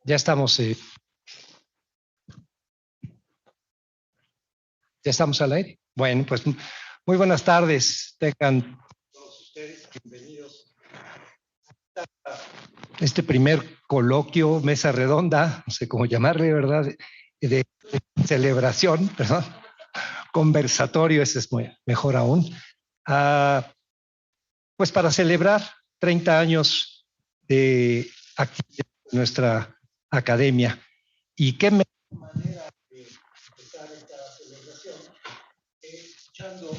Ya estamos, ya estamos al aire. Bueno, pues muy buenas tardes. Tengan todos ustedes bienvenidos a este primer coloquio, mesa redonda, no sé cómo llamarle, ¿verdad? De celebración, perdón, conversatorio, ese es mejor aún. Pues para celebrar 30 años de actividad de nuestra academia. Y qué mejor manera de empezar esta celebración escuchando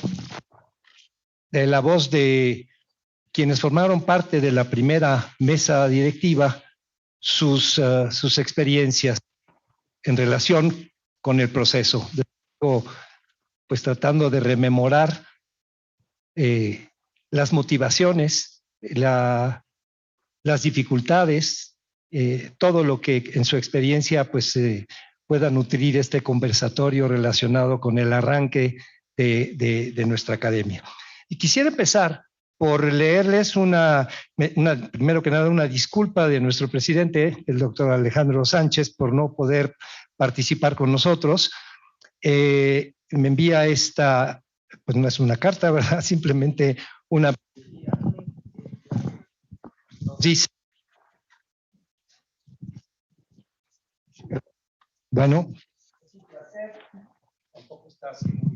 de la voz de quienes formaron parte de la primera mesa directiva, sus experiencias en relación con el proceso. Pues tratando de rememorar las motivaciones, las dificultades, todo lo que en su experiencia pues pueda nutrir este conversatorio relacionado con el arranque de nuestra academia. Y quisiera empezar por leerles primero que nada, una disculpa de nuestro presidente, el doctor Alejandro Sánchez, por no poder participar con nosotros. Me envía esta, pues no es una carta, ¿verdad? Simplemente una... Dice, bueno, es un placer, tampoco está así muy...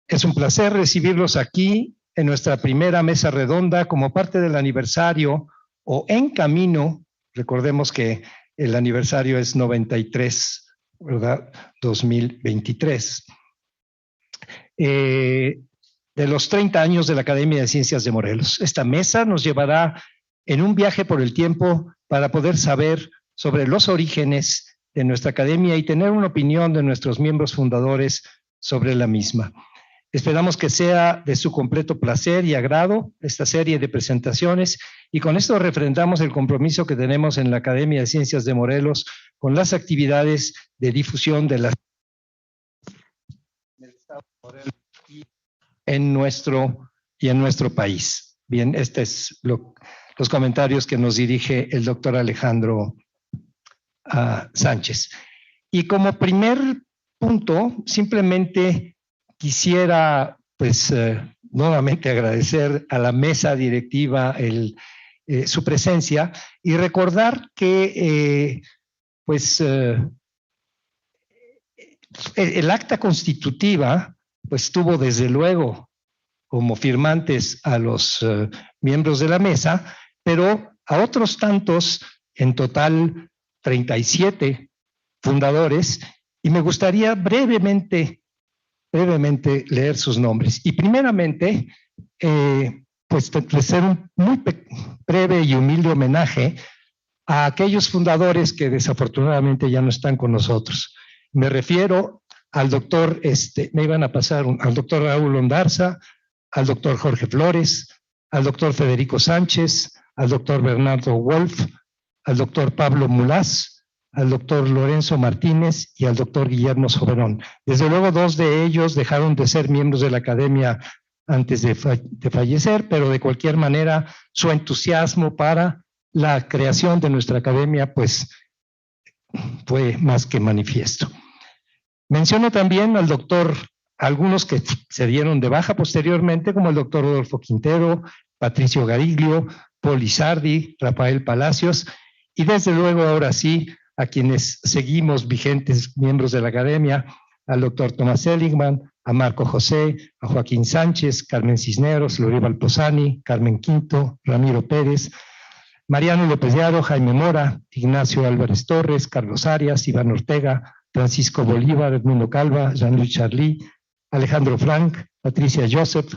Es un placer recibirlos aquí en nuestra primera mesa redonda como parte del aniversario o en camino, recordemos que el aniversario es 93, ¿verdad? 2023. De los 30 años de la Academia de Ciencias de Morelos. Esta mesa nos llevará en un viaje por el tiempo para poder saber sobre los orígenes de nuestra academia y tener una opinión de nuestros miembros fundadores sobre la misma. Esperamos que sea de su completo placer y agrado esta serie de presentaciones y con esto refrendamos el compromiso que tenemos en la Academia de Ciencias de Morelos con las actividades de difusión de la del Estado de Morelos y en nuestro país. Bien, este es los comentarios que nos dirige el doctor Alejandro Sánchez. Y como primer punto, simplemente quisiera, pues, nuevamente agradecer a la mesa directiva su presencia y recordar que, el acta constitutiva, pues, tuvo desde luego como firmantes a los miembros de la mesa, pero a otros tantos, en total 37 fundadores, y me gustaría brevemente leer sus nombres. Y primeramente, pues hacer un muy breve y humilde homenaje a aquellos fundadores que desafortunadamente ya no están con nosotros. Me refiero al doctor, al doctor Raúl Ondarza, al doctor Jorge Flores, al doctor Federico Sánchez, al doctor Bernardo Wolf, al doctor Pablo Mulás, al doctor Lorenzo Martínez y al doctor Guillermo Soberón. Desde luego, dos de ellos dejaron de ser miembros de la academia antes de fallecer, pero de cualquier manera su entusiasmo para la creación de nuestra academia pues fue más que manifiesto. Menciono también al doctor, algunos que se dieron de baja posteriormente, como el doctor Rodolfo Quintero, Patricio Gariglio, Paul Lizardi, Rafael Palacios, y desde luego ahora sí a quienes seguimos vigentes miembros de la academia, al doctor Tomás Seligman, a Marco José, a Joaquín Sánchez, Carmen Cisneros, Lorival Alposani, Carmen Quinto, Ramiro Pérez, Mariano López de Aro, Jaime Mora, Ignacio Álvarez Torres, Carlos Arias, Iván Ortega, Francisco Bolívar, Edmundo Calva, Jean-Louis Charly, Alejandro Frank, Patricia Joseph,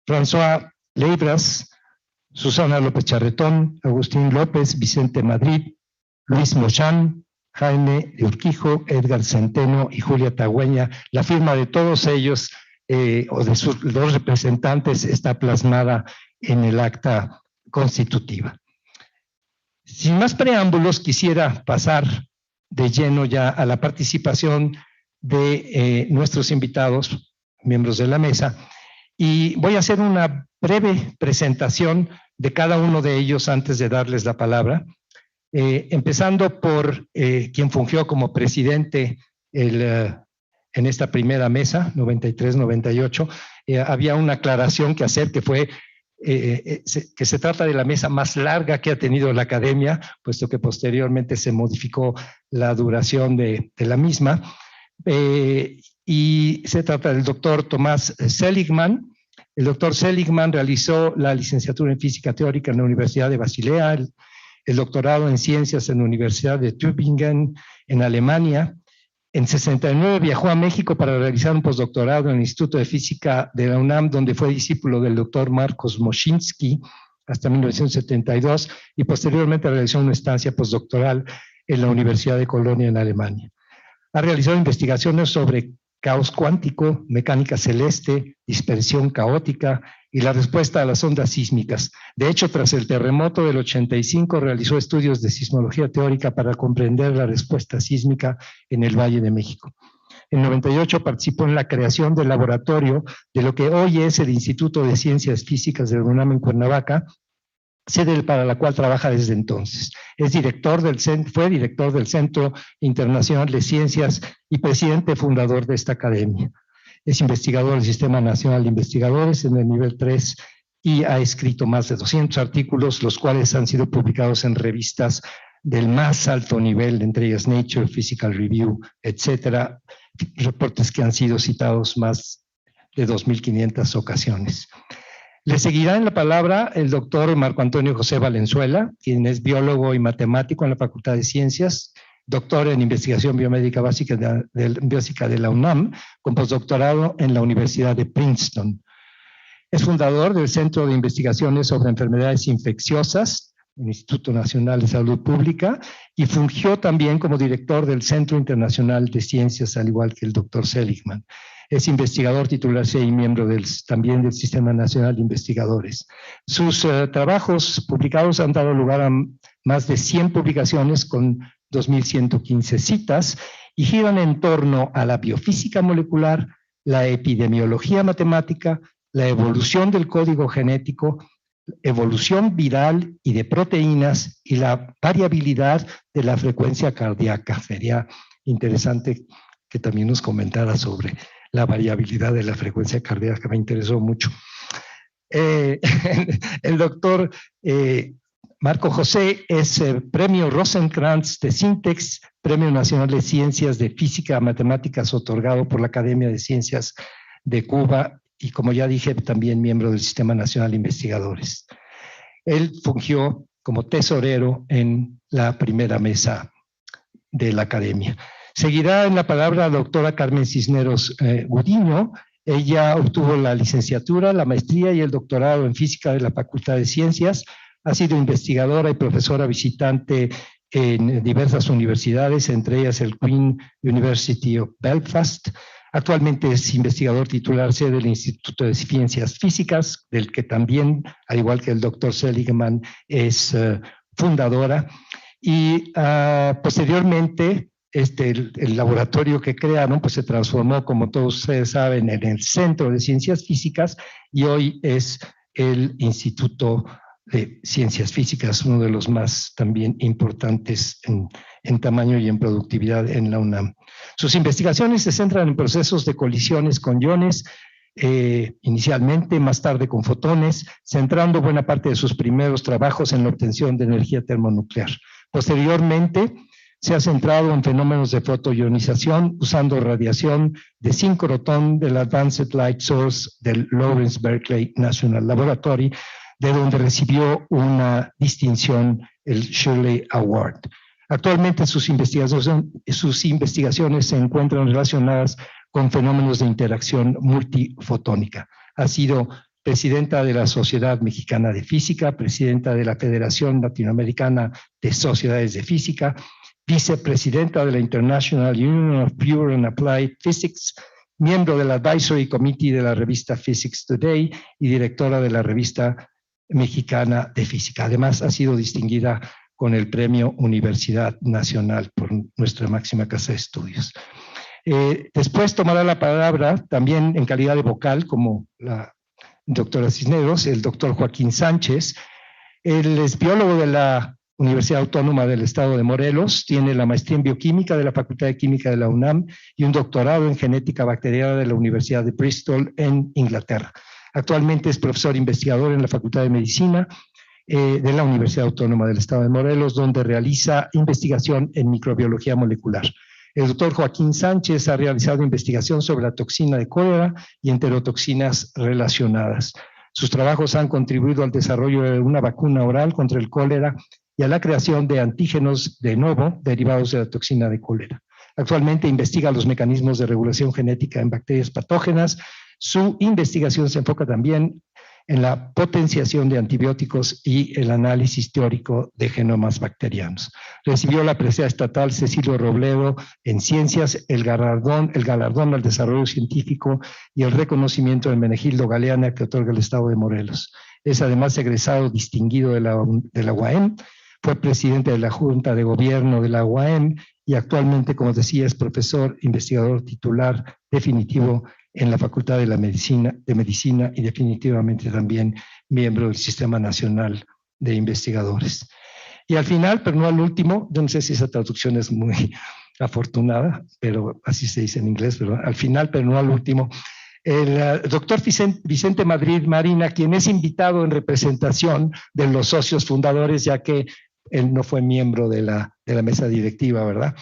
François Leibras, Susana López Charretón, Agustín López, Vicente Madrid, Luis Mochán, Jaime de Urquijo, Edgar Centeno y Julia Tagüeña. La firma de todos ellos o de sus dos representantes está plasmada en el acta constitutiva. Sin más preámbulos, quisiera pasar de lleno ya a la participación de nuestros invitados, miembros de la mesa, y voy a hacer una breve presentación de cada uno de ellos antes de darles la palabra, empezando por quien fungió como presidente en esta primera mesa, 93-98. Había una aclaración que hacer, que fue que se trata de la mesa más larga que ha tenido la academia, puesto que posteriormente se modificó la duración de la misma. Y se trata del doctor Tomás Seligman. El doctor Seligman realizó la licenciatura en Física Teórica en la Universidad de Basilea, el doctorado en Ciencias en la Universidad de Tübingen, en Alemania. En 69 viajó a México para realizar un postdoctorado en el Instituto de Física de la UNAM, donde fue discípulo del doctor Marcos Moschinsky hasta 1972, y posteriormente realizó una estancia postdoctoral en la Universidad de Colonia, en Alemania. Ha realizado investigaciones sobre caos cuántico, mecánica celeste, dispersión caótica y la respuesta a las ondas sísmicas. De hecho, tras el terremoto del 85, realizó estudios de sismología teórica para comprender la respuesta sísmica en el Valle de México. En 98 participó en la creación del laboratorio de lo que hoy es el Instituto de Ciencias Físicas de la UNAM en Cuernavaca, sede para la cual trabaja desde entonces. Fue director del Centro Internacional de Ciencias y presidente fundador de esta academia. Es investigador del Sistema Nacional de Investigadores en el nivel 3 y ha escrito más de 200 artículos, los cuales han sido publicados en revistas del más alto nivel, entre ellas Nature, Physical Review, etcétera, reportes que han sido citados más de 2.500 ocasiones. Le seguirá en la palabra el doctor Marco Antonio José Valenzuela, quien es biólogo y matemático en la Facultad de Ciencias, doctor en investigación biomédica básica de la UNAM, con postdoctorado en la Universidad de Princeton. Es fundador del Centro de Investigaciones sobre Enfermedades Infecciosas, el Instituto Nacional de Salud Pública, y fungió también como director del Centro Internacional de Ciencias, al igual que el doctor Seligman. Es investigador titular C y miembro también del Sistema Nacional de Investigadores. Sus trabajos publicados han dado lugar a más de 100 publicaciones con 2.115 citas y giran en torno a la biofísica molecular, la epidemiología matemática, la evolución del código genético, evolución viral y de proteínas y la variabilidad de la frecuencia cardíaca. Sería interesante que también nos comentara sobre la variabilidad de la frecuencia cardíaca, me interesó mucho. El doctor Marco José es Premio Rosenkrantz de Sintex, Premio Nacional de Ciencias de Física Matemáticas otorgado por la Academia de Ciencias de Cuba y, como ya dije, también miembro del Sistema Nacional de Investigadores. Él fungió como tesorero en la primera mesa de la Academia. Seguirá en la palabra la doctora Carmen Cisneros Gudiño. Ella obtuvo la licenciatura, la maestría y el doctorado en física de la Facultad de Ciencias. Ha sido investigadora y profesora visitante en diversas universidades, entre ellas el Queen University of Belfast. Actualmente es investigador titular sede del Instituto de Ciencias Físicas, del que también, al igual que el doctor Seligman, es fundadora. Y posteriormente, el laboratorio que crearon pues se transformó, como todos ustedes saben, en el Centro de Ciencias Físicas y hoy es el Instituto de Ciencias Físicas, uno de los más también importantes en tamaño y en productividad en la UNAM. Sus investigaciones se centran en procesos de colisiones con iones, inicialmente, más tarde con fotones, centrando buena parte de sus primeros trabajos en la obtención de energía termonuclear. Posteriormente, se ha centrado en fenómenos de fotoionización usando radiación de sincrotrón del Advanced Light Source del Lawrence Berkeley National Laboratory, de donde recibió una distinción, el Shirley Award. Actualmente sus investigaciones se encuentran relacionadas con fenómenos de interacción multifotónica. Ha sido presidenta de la Sociedad Mexicana de Física, presidenta de la Federación Latinoamericana de Sociedades de Física, vicepresidenta de la International Union of Pure and Applied Physics, miembro del Advisory Committee de la revista Physics Today y directora de la revista Mexicana de Física. Además, ha sido distinguida con el Premio Universidad Nacional por nuestra máxima casa de estudios. Después tomará la palabra, también en calidad de vocal, como la doctora Cisneros, el doctor Joaquín Sánchez. Él es biólogo de la Universidad Autónoma del Estado de Morelos, tiene la maestría en bioquímica de la Facultad de Química de la UNAM y un doctorado en genética bacteriana de la Universidad de Bristol en Inglaterra. Actualmente es profesor investigador en la Facultad de Medicina de la Universidad Autónoma del Estado de Morelos, donde realiza investigación en microbiología molecular. El doctor Joaquín Sánchez ha realizado investigación sobre la toxina de cólera y enterotoxinas relacionadas. Sus trabajos han contribuido al desarrollo de una vacuna oral contra el cólera y a la creación de antígenos de novo derivados de la toxina de cólera. Actualmente investiga los mecanismos de regulación genética en bacterias patógenas. Su investigación se enfoca también en la potenciación de antibióticos y el análisis teórico de genomas bacterianos. Recibió la presea estatal Cecilio Robledo en Ciencias, el galardón al desarrollo científico y el reconocimiento del Menegildo Galeana que otorga el Estado de Morelos. Es además egresado distinguido de la UAM, fue presidente de la Junta de Gobierno de la UAM y actualmente, como decía, es profesor investigador titular definitivo en la Facultad de Medicina y definitivamente también miembro del Sistema Nacional de Investigadores. Y al final, pero no al último, yo no sé si esa traducción es muy afortunada, pero así se dice en inglés, pero al final, pero no al último, el doctor Vicente Madrid Marina, quien es invitado en representación de los socios fundadores, ya que él no fue miembro de la mesa directiva, ¿verdad?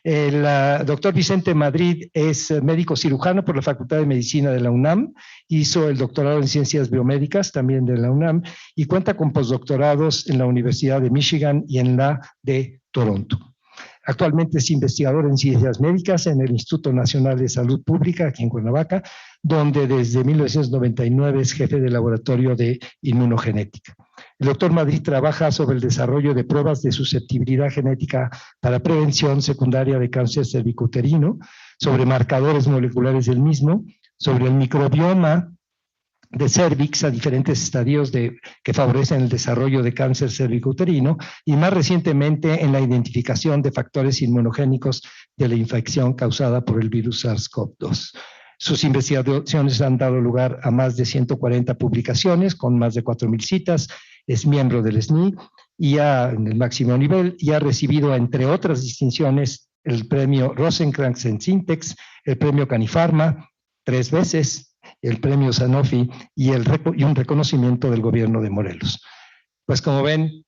El doctor Vicente Madrid es médico cirujano por la Facultad de Medicina de la UNAM, hizo el doctorado en Ciencias Biomédicas también de la UNAM y cuenta con postdoctorados en la Universidad de Michigan y en la de Toronto. Actualmente es investigador en Ciencias Médicas en el Instituto Nacional de Salud Pública aquí en Cuernavaca, donde desde 1999 es jefe del laboratorio de inmunogenética. El doctor Madrid trabaja sobre el desarrollo de pruebas de susceptibilidad genética para prevención secundaria de cáncer cervicuterino, sobre marcadores moleculares del mismo, sobre el microbioma de cervix a diferentes estadios que favorecen el desarrollo de cáncer cervicuterino y más recientemente en la identificación de factores inmunogénicos de la infección causada por el virus SARS-CoV-2. Sus investigaciones han dado lugar a más de 140 publicaciones con más de 4.000 citas. Es miembro del SNI y en el máximo nivel, y ha recibido, entre otras distinciones, el premio Rosenkrantz en Syntex, el premio Canifarma 3 veces, el premio Sanofi y un reconocimiento del gobierno de Morelos. Pues como ven,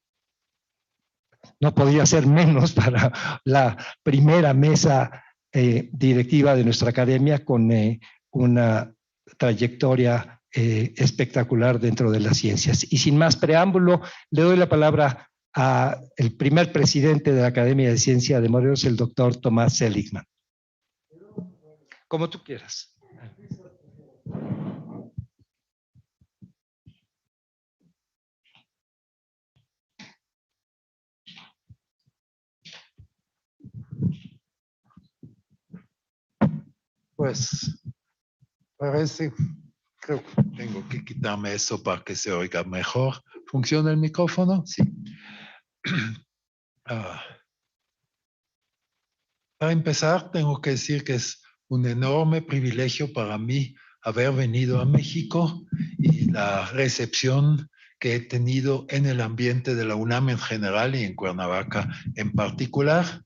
no podía ser menos para la primera mesa directiva de nuestra academia con una trayectoria espectacular dentro de las ciencias. Y sin más preámbulo, le doy la palabra al primer presidente de la Academia de Ciencia de Morelos, el doctor Tomás Seligman. Como tú quieras. Pues parece, creo que tengo que quitarme eso para que se oiga mejor. ¿Funciona el micrófono? Sí. Para empezar, tengo que decir que es un enorme privilegio para mí haber venido a México y la recepción que he tenido en el ambiente de la UNAM en general y en Cuernavaca en particular.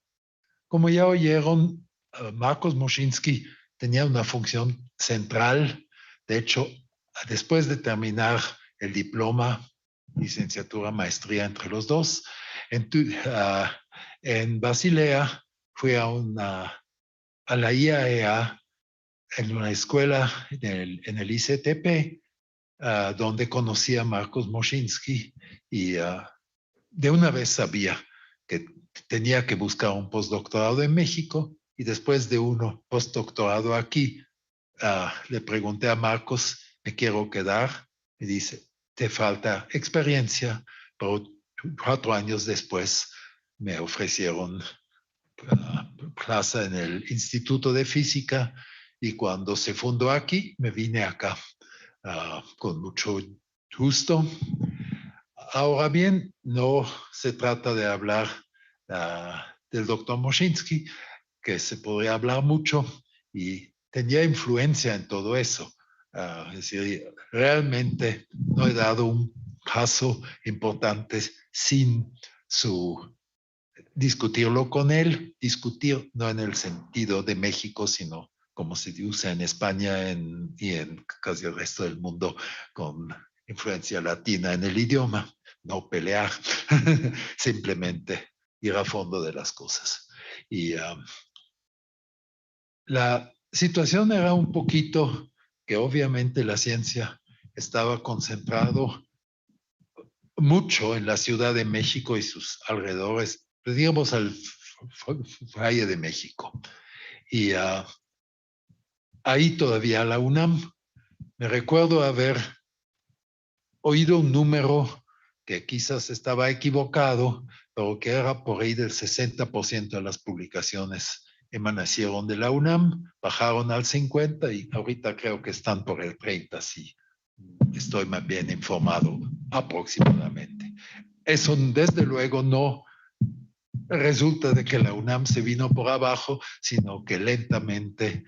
Como ya oyeron, Marcos Moschinsky tenía una función central. De hecho, después de terminar el diploma, licenciatura, maestría entre los dos, en Basilea fui a la IAEA, en una escuela en el ICTP, donde conocí a Marcos Moschinsky y de una vez sabía que tenía que buscar un postdoctorado en México, y después de uno postdoctorado aquí, le pregunté a Marcos, ¿me quiero quedar? Me dice, te falta experiencia, pero 4 años después me ofrecieron plaza en el Instituto de Física, y cuando se fundó aquí, me vine acá con mucho gusto. Ahora bien, no se trata de hablar del doctor Moschinsky, que se podría hablar mucho y tenía influencia en todo eso. Es decir, realmente no he dado un paso importante sin discutirlo con él, discutir no en el sentido de México, sino como se usa en España y en casi el resto del mundo, con influencia latina en el idioma. No pelear, simplemente ir a fondo de las cosas. Y la situación era un poquito que obviamente la ciencia estaba concentrado mucho en la Ciudad de México y sus alrededores, pues digamos al Valle de México. Y ahí todavía la UNAM, me recuerdo haber oído un número que quizás estaba equivocado, pero que era por ahí del 60% de las publicaciones emanacieron de la UNAM, bajaron al 50% y ahorita creo que están por el 30%, si estoy más bien informado aproximadamente. Eso desde luego no resulta de que la UNAM se vino por abajo, sino que lentamente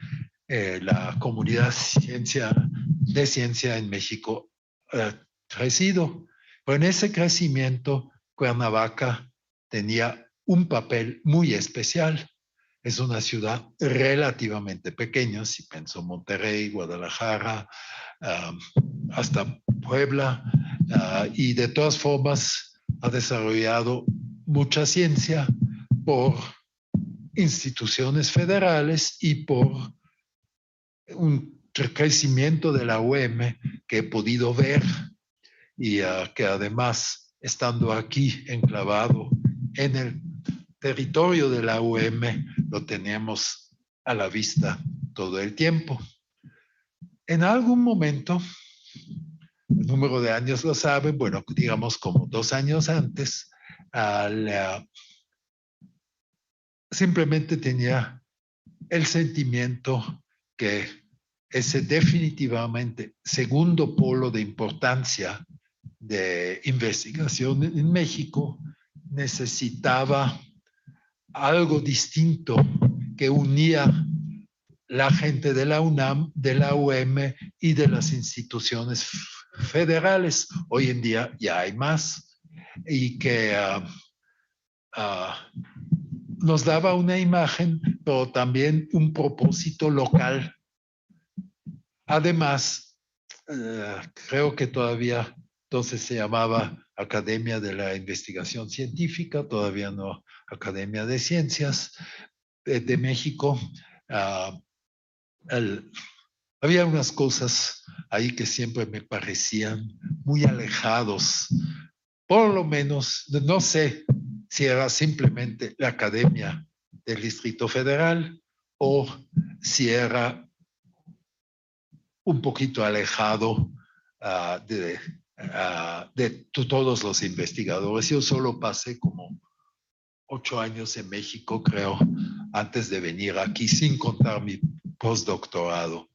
la comunidad de ciencia en México ha crecido. Pero en ese crecimiento, Cuernavaca tenía un papel muy especial. Es una ciudad relativamente pequeña, si pienso Monterrey, Guadalajara, hasta Puebla, y de todas formas ha desarrollado mucha ciencia por instituciones federales y por un crecimiento de la UM que he podido ver, y que además, estando aquí enclavado en el territorio de la UM, lo tenemos a la vista todo el tiempo. En algún momento, el número de años lo saben, bueno, digamos como 2 años antes, simplemente tenía el sentimiento que ese definitivamente segundo polo de importancia de investigación en México necesitaba algo distinto que unía la gente de la UNAM, de la UM y de las instituciones federales. Hoy en día ya hay más, y que nos daba una imagen, pero también un propósito local. Además, creo que todavía entonces se llamaba Academia de la Investigación Científica, todavía no Academia de Ciencias de México. Había unas cosas ahí que siempre me parecían muy alejados. Por lo menos, no sé si era simplemente la Academia del Distrito Federal o si era un poquito alejado de todos los investigadores. Yo solo pasé como 8 años en México, creo, antes de venir aquí, sin contar mi postdoctorado.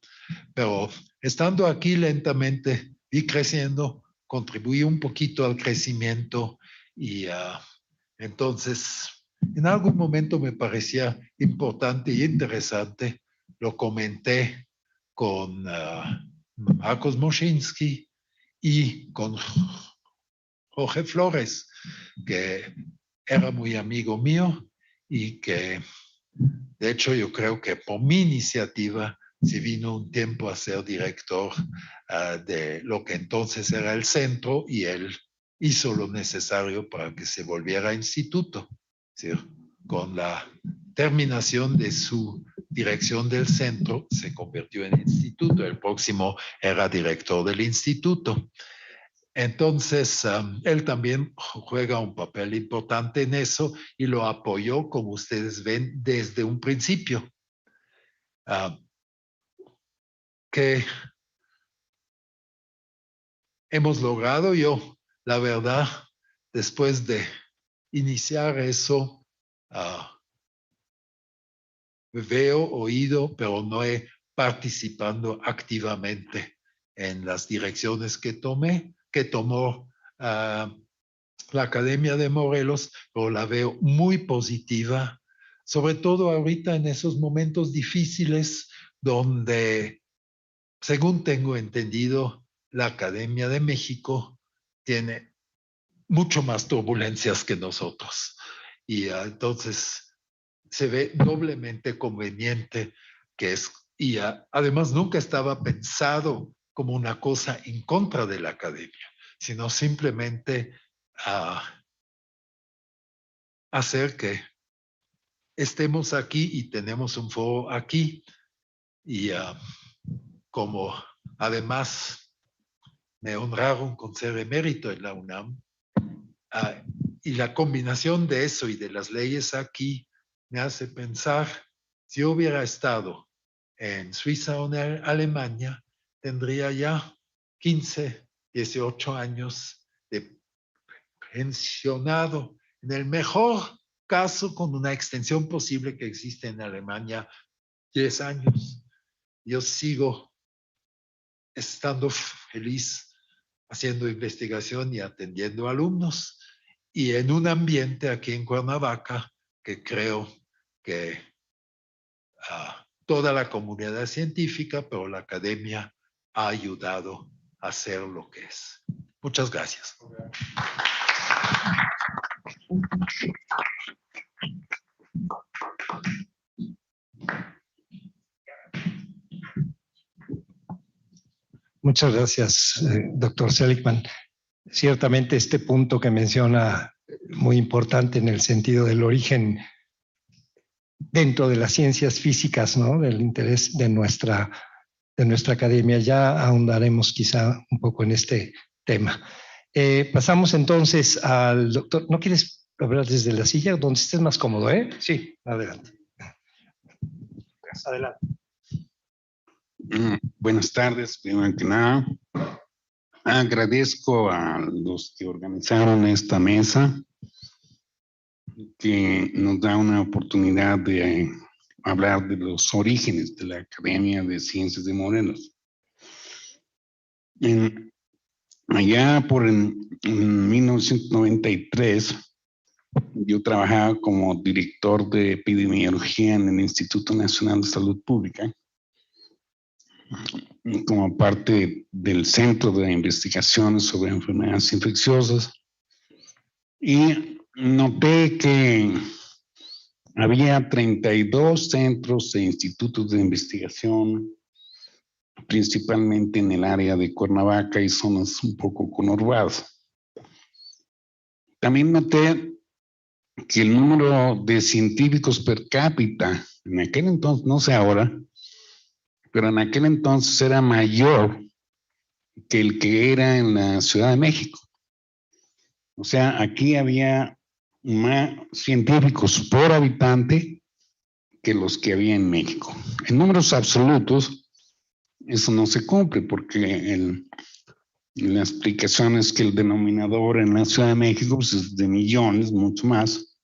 Pero estando aquí lentamente y creciendo, contribuí un poquito al crecimiento, y entonces en algún momento me parecía importante y interesante. Lo comenté con Marcos Moschinsky y con Jorge Flores, que era muy amigo mío y que, de hecho, yo creo que por mi iniciativa se vino un tiempo a ser director de lo que entonces era el centro, y él hizo lo necesario para que se volviera instituto. ¿Sí? Con la terminación de su dirección del centro, se convirtió en instituto. El próximo era director del instituto. Entonces, él también juega un papel importante en eso y lo apoyó, como ustedes ven, desde un principio. Que hemos logrado, yo, la verdad, después de iniciar eso, veo, oído, pero no he participado activamente en las direcciones que tomó la Academia de Morelos, pero la veo muy positiva, sobre todo ahorita en esos momentos difíciles donde, según tengo entendido, la Academia de México tiene mucho más turbulencias que nosotros. Y entonces se ve doblemente conveniente que es, y además nunca estaba pensado como una cosa en contra de la academia, sino simplemente hacer que estemos aquí y tenemos un foro aquí. Y como además me honraron con ser emérito en la UNAM, y la combinación de eso y de las leyes aquí me hace pensar, si yo hubiera estado en Suiza o en Alemania, tendría ya 15, 18 años de pensionado, en el mejor caso con una extensión posible que existe en Alemania, 10 años. Yo sigo estando feliz haciendo investigación y atendiendo alumnos, y en un ambiente aquí en Cuernavaca que creo que toda la comunidad científica, pero la academia ha ayudado a hacer lo que es. Muchas gracias. Muchas gracias, doctor Seligman. Ciertamente este punto que menciona, muy importante en el sentido del origen dentro de las ciencias físicas, ¿no? Del interés de nuestra academia. Ya ahondaremos quizá un poco en este tema. Pasamos entonces al doctor. ¿No quieres hablar desde la silla? Donde estés más cómodo, ¿eh? Sí, adelante. Adelante. Buenas tardes, primero que nada. Agradezco a los que organizaron esta mesa, que nos da una oportunidad de hablar de los orígenes de la Academia de Ciencias de Morelos. Allá por en 1993, yo trabajaba como director de epidemiología en el Instituto Nacional de Salud Pública, como parte del Centro de Investigaciones sobre Enfermedades Infecciosas, y noté que había 32 centros e institutos de investigación, principalmente en el área de Cuernavaca y zonas un poco conurbadas. También noté que el número de científicos per cápita, en aquel entonces, no sé ahora, pero en aquel entonces era mayor que el que era en la Ciudad de México. O sea, aquí había más científicos por habitante que los que había en México. En números absolutos, eso no se cumple porque la explicación es que el denominador en la Ciudad de México pues, es de millones, mucho más,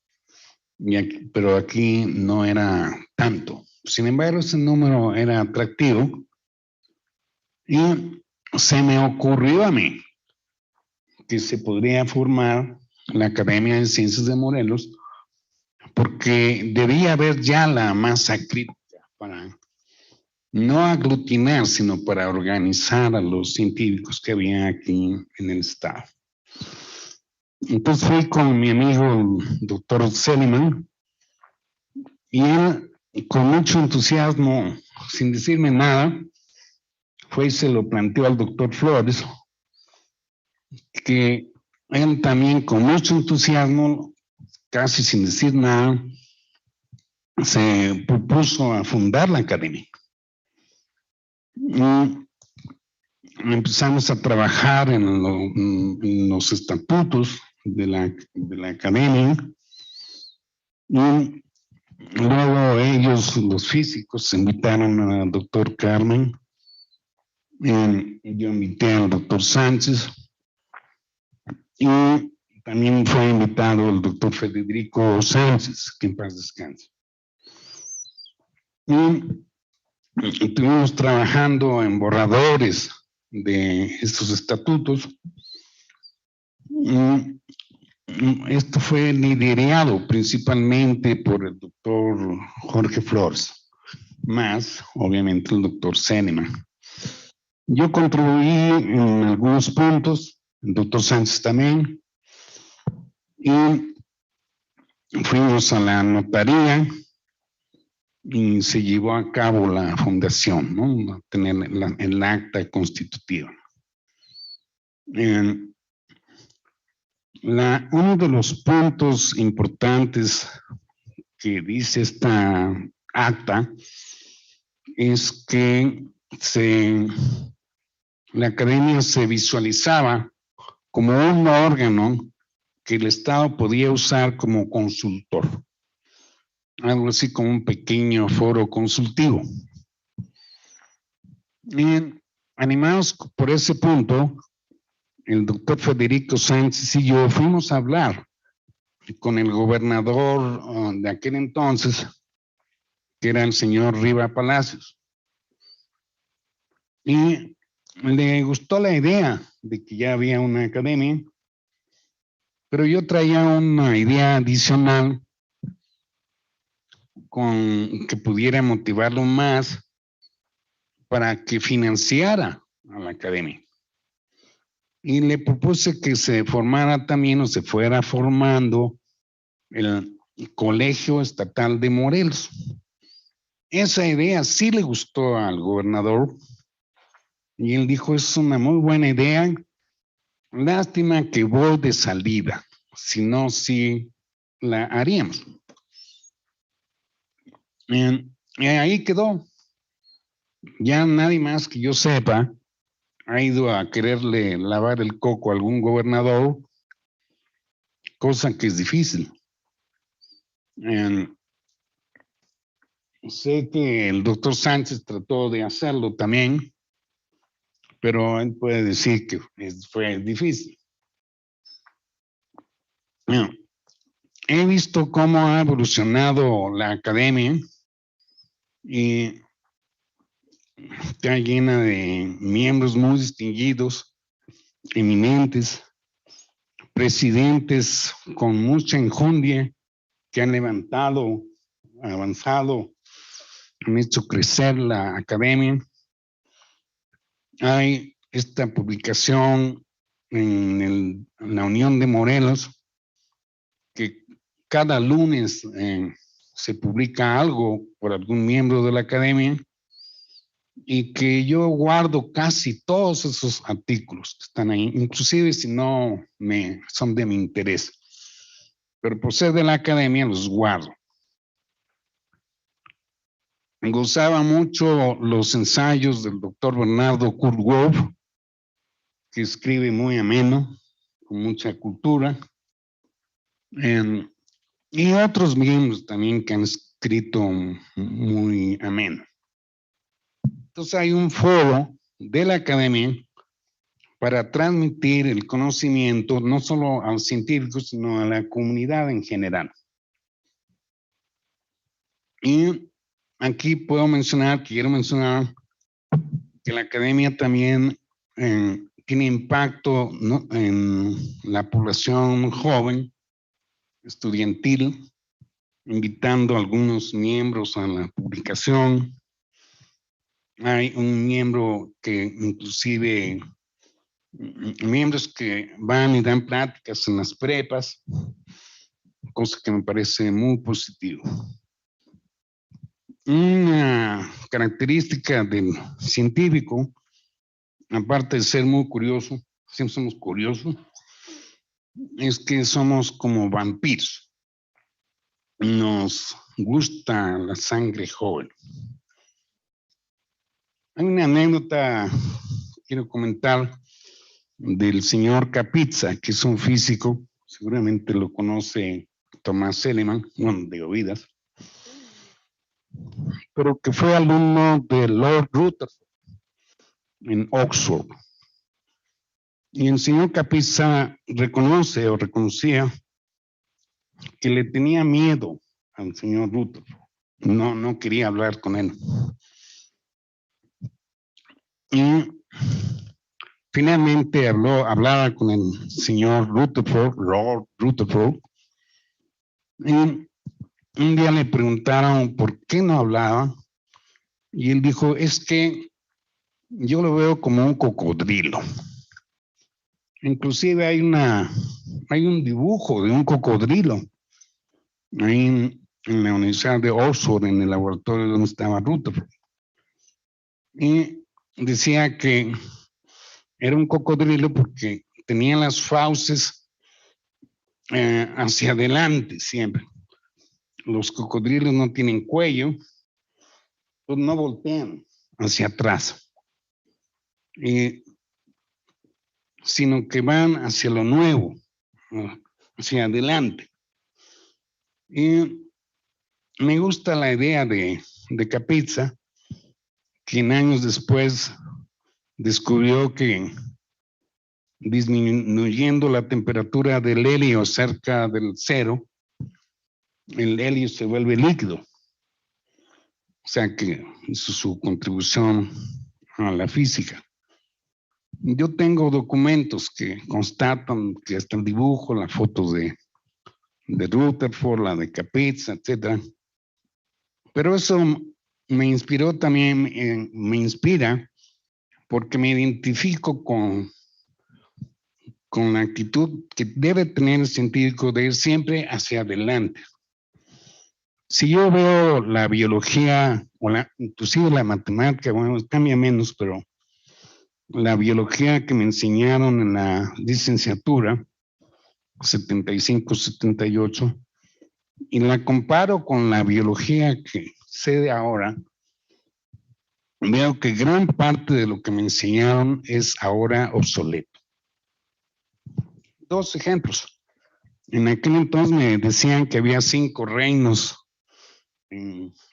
pero aquí no era tanto. Sin embargo, ese número era atractivo y se me ocurrió a mí que se podría formar la Academia de Ciencias de Morelos porque debía haber ya la masa crítica para no aglutinar, sino para organizar a los científicos que había aquí en el estado. Entonces fui con mi amigo el doctor Seliman y él, con mucho entusiasmo, sin decirme nada, fue y se lo planteó al doctor Flores, que él también con mucho entusiasmo, casi sin decir nada, se propuso a fundar la academia. Y empezamos a trabajar en los estatutos de la academia y luego ellos, los físicos, invitaron al doctor Carmen, yo invité al doctor Sánchez y también fue invitado el doctor Federico Sánchez, que en paz descanse. Y estuvimos trabajando en borradores de estos estatutos. Esto fue liderado principalmente por el doctor Jorge Flores, más obviamente el doctor Seliman. Yo contribuí en algunos puntos, el doctor Sánchez también, y fuimos a la notaría y se llevó a cabo la fundación, ¿no? Tener el acta constitutiva. Uno de los puntos importantes que dice esta acta es que la academia se visualizaba como un órgano que el Estado podía usar como consultor, algo así como un pequeño foro consultivo. Y animados por ese punto, el doctor Federico Sánchez y yo fuimos a hablar con el gobernador de aquel entonces, que era el señor Riva Palacios. Y le gustó la idea de que ya había una academia, pero yo traía una idea adicional con que pudiera motivarlo más para que financiara a la academia. Y le propuse que se formara también o se fuera formando el Colegio Estatal de Morelos. Esa idea sí le gustó al gobernador y él dijo, es una muy buena idea, lástima que voy de salida, si no, sí la haríamos. Y ahí quedó. Ya nadie más que yo sepa ha ido a quererle lavar el coco a algún gobernador, cosa que es difícil. Sé que el doctor Sánchez trató de hacerlo también, pero él puede decir que fue difícil. He visto cómo ha evolucionado la academia y está llena de miembros muy distinguidos, eminentes, presidentes con mucha enjundia que han avanzado, han hecho crecer la academia. hay esta publicación en la Unión de Morelos, que cada lunes se publica algo por algún miembro de la academia, y que yo guardo casi todos esos artículos que están ahí, inclusive si no son de mi interés, pero por ser de la academia los guardo. Gozaba mucho los ensayos del doctor Bernardo Kurt-Wolff, que escribe muy ameno, con mucha cultura, y otros miembros también que han escrito muy ameno. Entonces hay un foro de la academia para transmitir el conocimiento no solo a los científicos, sino a la comunidad en general. Y aquí quiero mencionar que la academia también tiene impacto, ¿no?, en la población joven, estudiantil, invitando a algunos miembros a la publicación. Hay un miembro que inclusive, miembros que van y dan pláticas en las prepas, cosa que me parece muy positivo. Una característica del científico, aparte de ser muy curioso, siempre somos curiosos, es que somos como vampiros. Nos gusta la sangre joven. Hay una anécdota, quiero comentar, del señor Kapitsa, que es un físico, seguramente lo conoce Thomas Seligman, bueno, de oídas, pero que fue alumno de Lord Rutherford en Oxford. Y el señor Kapitsa reconocía que le tenía miedo al señor Rutherford. No quería hablar con él. Y finalmente hablaba con el señor Rutherford, Lord Rutherford, y un día le preguntaron por qué no hablaba, y él dijo, es que yo lo veo como un cocodrilo. Inclusive hay un dibujo de un cocodrilo ahí en la Universidad de Oxford, en el laboratorio donde estaba Rutherford. Y decía que era un cocodrilo porque tenía las fauces hacia adelante siempre. Los cocodrilos no tienen cuello, pues no voltean hacia atrás, sino que van hacia lo nuevo, hacia adelante. Y me gusta la idea de Kapitsa, quien años después descubrió que disminuyendo la temperatura del helio cerca del cero, el helio se vuelve líquido. O sea que hizo su contribución a la física. Yo tengo documentos que constatan que hasta el dibujo, la foto de Rutherford, la de Kapitsa, etc. Pero eso me inspiró también, me inspira porque me identifico con la actitud que debe tener el científico de ir siempre hacia adelante. Si yo veo la biología, inclusive la matemática, bueno, cambia menos, pero la biología que me enseñaron en la licenciatura, 75, 78, y la comparo con la biología que sé de ahora, veo que gran parte de lo que me enseñaron es ahora obsoleto. Dos ejemplos. En aquel entonces me decían que había 5 reinos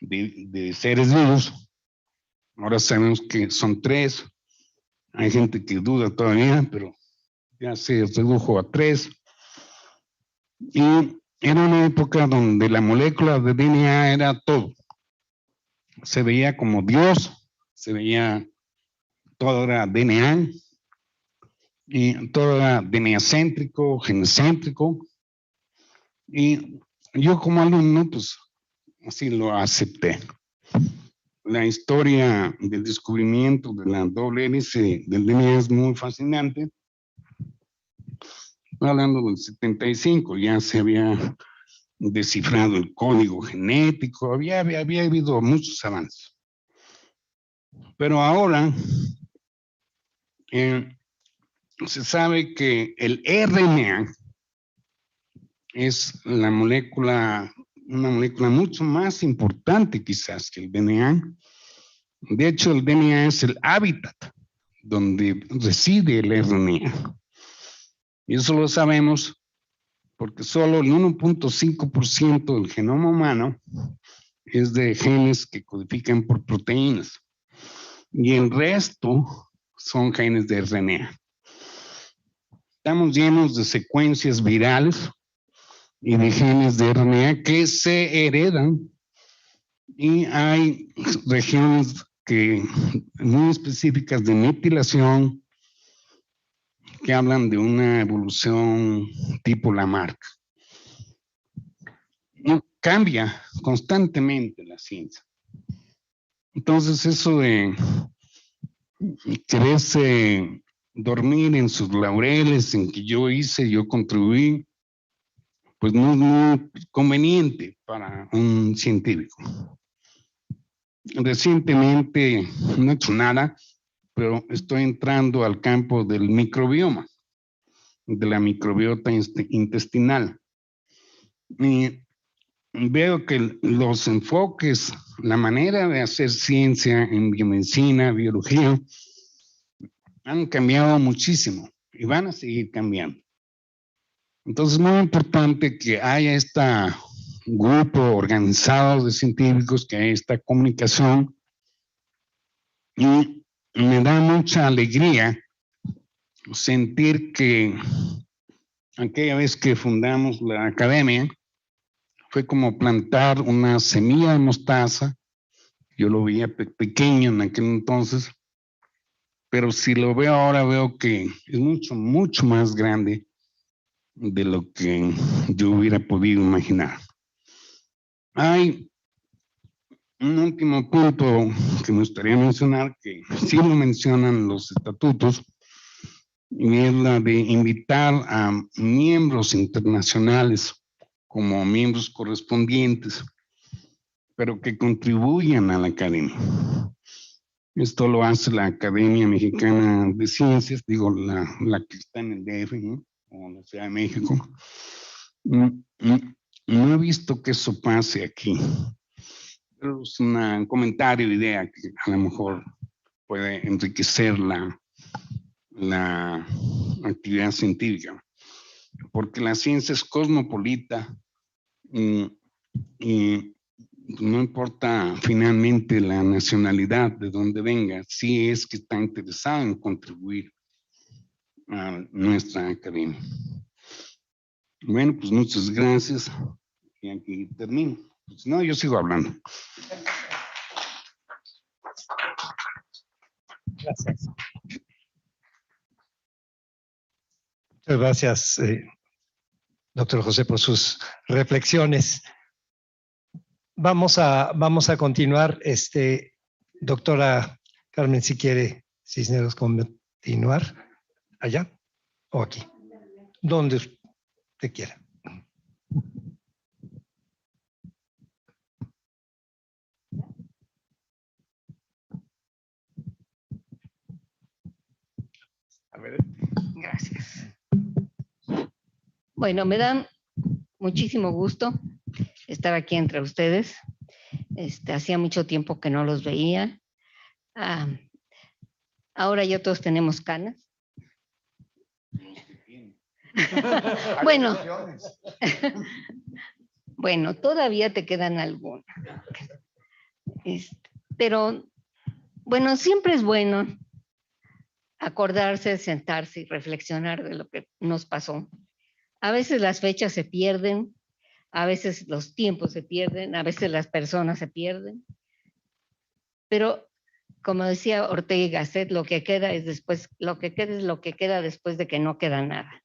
de seres vivos. Ahora sabemos que son 3. Hay gente que duda todavía, pero ya se redujo a 3. Y era una época donde la molécula de DNA era todo. Se veía como Dios, se veía, todo era DNA, y todo era DNA céntrico, genocéntrico. Y yo como alumno, pues así lo acepté. la historia del descubrimiento de la doble hélice del DNA es muy fascinante. Hablando del 75, ya se había descifrado el código genético, había habido muchos avances. Pero ahora se sabe que el RNA es una molécula mucho más importante quizás que el DNA. De hecho, el DNA es el hábitat donde reside el RNA. Y eso lo sabemos porque solo el 1.5% del genoma humano es de genes que codifican por proteínas. Y el resto son genes de RNA. Estamos llenos de secuencias virales y de genes de RNA que se heredan. Y hay regiones muy específicas de metilación que hablan de una evolución tipo Lamarck. Cambia constantemente la ciencia. Entonces eso de quererse dormir en sus laureles, en que yo contribuí, pues no es muy conveniente para un científico. Recientemente no he hecho nada, pero estoy entrando al campo del microbioma, de la microbiota intestinal. Y veo que los enfoques, la manera de hacer ciencia en biomedicina, biología, han cambiado muchísimo y van a seguir cambiando. Entonces es muy importante que haya este grupo organizado de científicos, que haya esta comunicación. Y me da mucha alegría sentir que aquella vez que fundamos la academia, fue como plantar una semilla de mostaza. Yo lo veía pequeño en aquel entonces, pero si lo veo ahora, veo que es mucho, mucho más grande de lo que yo hubiera podido imaginar. Hay un último punto que me gustaría mencionar, que sí lo mencionan los estatutos, y es la de invitar a miembros internacionales como miembros correspondientes, pero que contribuyan a la academia. Esto lo hace la Academia Mexicana de Ciencias, digo, la que está en el DF, ¿no? O en la Ciudad de México. No he visto que eso pase aquí, pero es un comentario, idea que a lo mejor puede enriquecer la actividad científica, porque la ciencia es cosmopolita y no importa finalmente la nacionalidad de donde venga, si es que está interesado en contribuir a nuestra academia. Bueno, pues muchas gracias y aquí termino. Pues no, yo sigo hablando. Gracias. Muchas gracias, doctor José, por sus reflexiones. Vamos a continuar. Doctora Carmen, si quiere, Cisneros, continuar. ¿Allá o aquí? Donde usted quiera. A ver. Gracias. Bueno, me dan muchísimo gusto estar aquí entre ustedes. Hacía mucho tiempo que no los veía. Ahora ya todos tenemos canas. Bueno, bueno, todavía te quedan algunas. Pero bueno, siempre es bueno acordarse, sentarse y reflexionar de lo que nos pasó. A veces las fechas se pierden, a veces los tiempos se pierden, a veces las personas se pierden. Pero como decía Ortega y Gasset, lo que queda es después, lo que queda es lo que queda después de que no queda nada.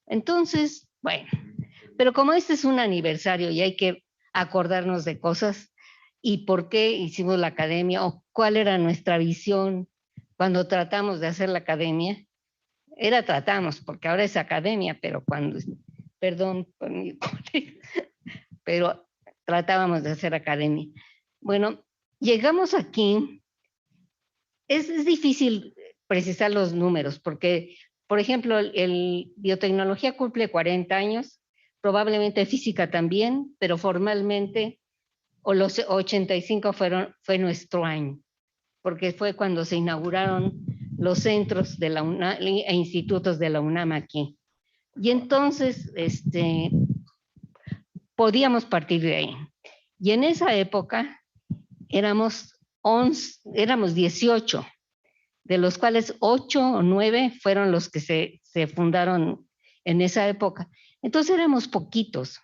Entonces, bueno, pero como este es un aniversario y hay que acordarnos de cosas, y por qué hicimos la academia o cuál era nuestra visión cuando tratamos de hacer la academia. Tratamos, porque ahora es academia, pero perdón, pero tratábamos de hacer academia. Bueno, llegamos aquí, es difícil precisar los números, porque, por ejemplo, el biotecnología cumple 40 años, probablemente física también, pero formalmente, o los 85 fue nuestro año, porque fue cuando se inauguraron los centros de la UNAM e institutos de la UNAM aquí. Y entonces, podíamos partir de ahí. Y en esa época éramos 18, de los cuales 8 o 9 fueron los que se fundaron en esa época. Entonces éramos poquitos.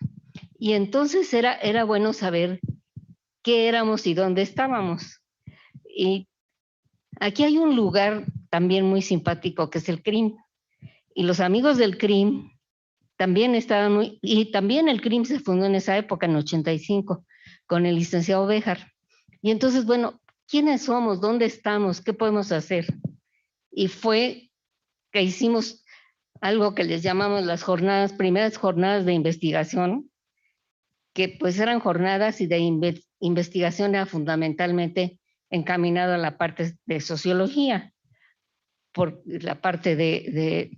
Y entonces era bueno saber qué éramos y dónde estábamos. Y aquí hay un lugar también muy simpático que es el CRIM. Y los amigos del CRIM también estaban y también el CRIM se fundó en esa época, en 85, con el licenciado Béjar. Y entonces, bueno, ¿quiénes somos? ¿Dónde estamos? ¿Qué podemos hacer? Y fue que hicimos algo que les llamamos las primeras jornadas de investigación, que pues eran jornadas y de investigación era fundamentalmente encaminado a la parte de sociología, por la parte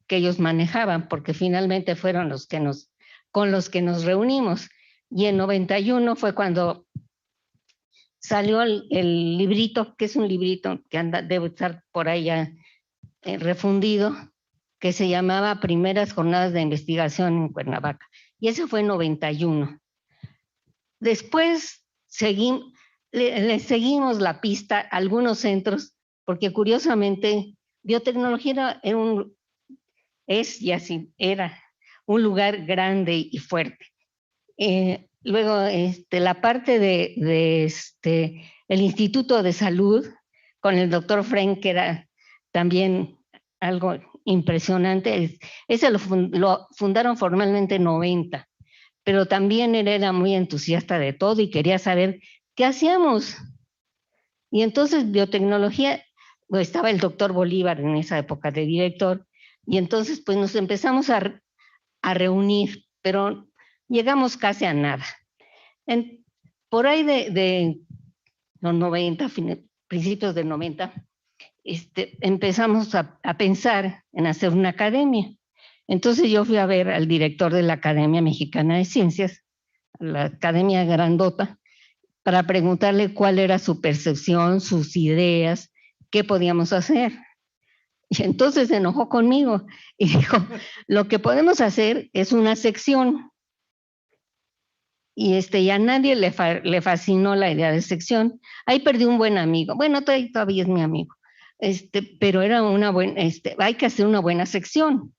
que ellos manejaban, porque finalmente fueron con los que nos reunimos. Y en 91 fue cuando salió el librito, que es un librito que debe estar por ahí ya refundido, que se llamaba Primeras Jornadas de Investigación en Cuernavaca. Y ese fue en 91. Después le seguimos la pista a algunos centros, porque curiosamente biotecnología era un lugar grande y fuerte. Luego, la parte el Instituto de Salud, con el doctor Frenk, que era también algo impresionante. Ese lo fundaron formalmente en 90, pero también él era muy entusiasta de todo y quería saber qué hacíamos. Y entonces biotecnología, pues, estaba el doctor Bolívar en esa época de director, y entonces pues nos empezamos a reunir, pero llegamos casi a nada. Por ahí de los 90, principios del 90, empezamos a pensar en hacer una academia. Entonces yo fui a ver al director de la Academia Mexicana de Ciencias, la Academia Grandota, para preguntarle cuál era su percepción, sus ideas, qué podíamos hacer. Y entonces se enojó conmigo y dijo, lo que podemos hacer es una sección. Y a nadie le fascinó la idea de sección. Ahí perdí un buen amigo. Bueno, todavía es mi amigo. Pero era hay que hacer una buena sección.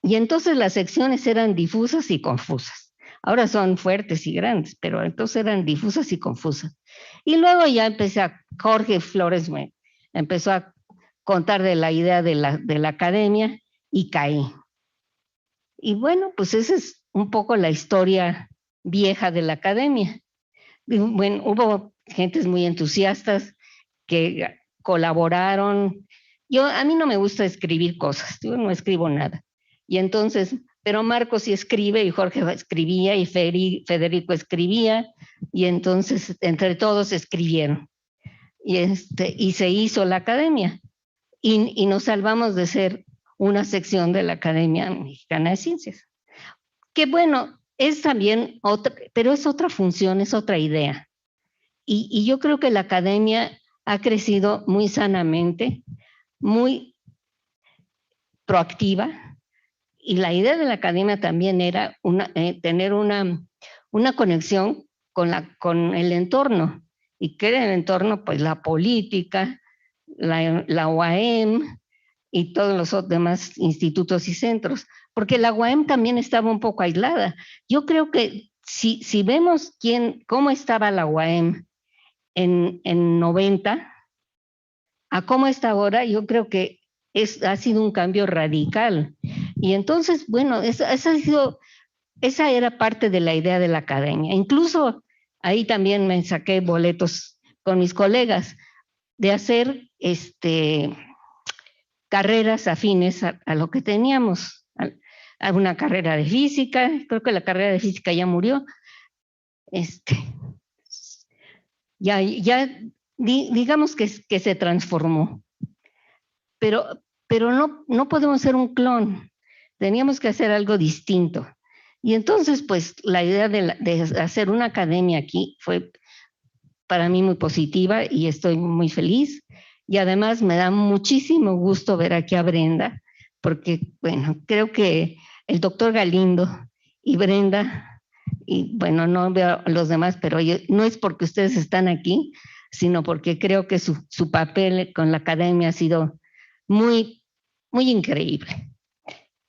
Y entonces las secciones eran difusas y confusas. Ahora son fuertes y grandes, pero entonces eran difusas y confusas. Y luego ya Jorge Flores me empezó a contar de la idea de la academia y caí. Y bueno, pues esa es un poco la historia vieja de la academia. Bueno, hubo gentes muy entusiastas que colaboraron. A mí no me gusta escribir cosas, yo no escribo nada. Y entonces, pero Marco sí escribe y Jorge escribía y Federico escribía, y entonces entre todos escribieron. Y se hizo la academia. Y nos salvamos de ser una sección de la Academia Mexicana de Ciencias. Que bueno, es también otra, pero es otra función, es otra idea. Y yo creo que la academia ha crecido muy sanamente, muy proactiva, y la idea de la academia también era tener una conexión con el entorno. ¿Y qué era el entorno? Pues la política, la UAM y todos los demás institutos y centros, porque la UAM también estaba un poco aislada. Yo creo que si vemos cómo estaba la UAM en 90, a cómo está ahora, yo creo que ha sido un cambio radical. Y entonces, bueno, esa era parte de la idea de la academia. Incluso ahí también me saqué boletos con mis colegas de hacer carreras afines a lo que teníamos. A una carrera de física, creo que la carrera de física ya murió. Digamos que se transformó. Pero no podemos ser un clon. Teníamos que hacer algo distinto. Y entonces, pues, la idea de hacer una academia aquí fue para mí muy positiva y estoy muy feliz. Y además me da muchísimo gusto ver aquí a Brenda, porque, bueno, creo que el doctor Galindo y Brenda, y bueno, no veo a los demás, pero no es porque ustedes están aquí, sino porque creo que su papel con la academia ha sido muy, muy increíble.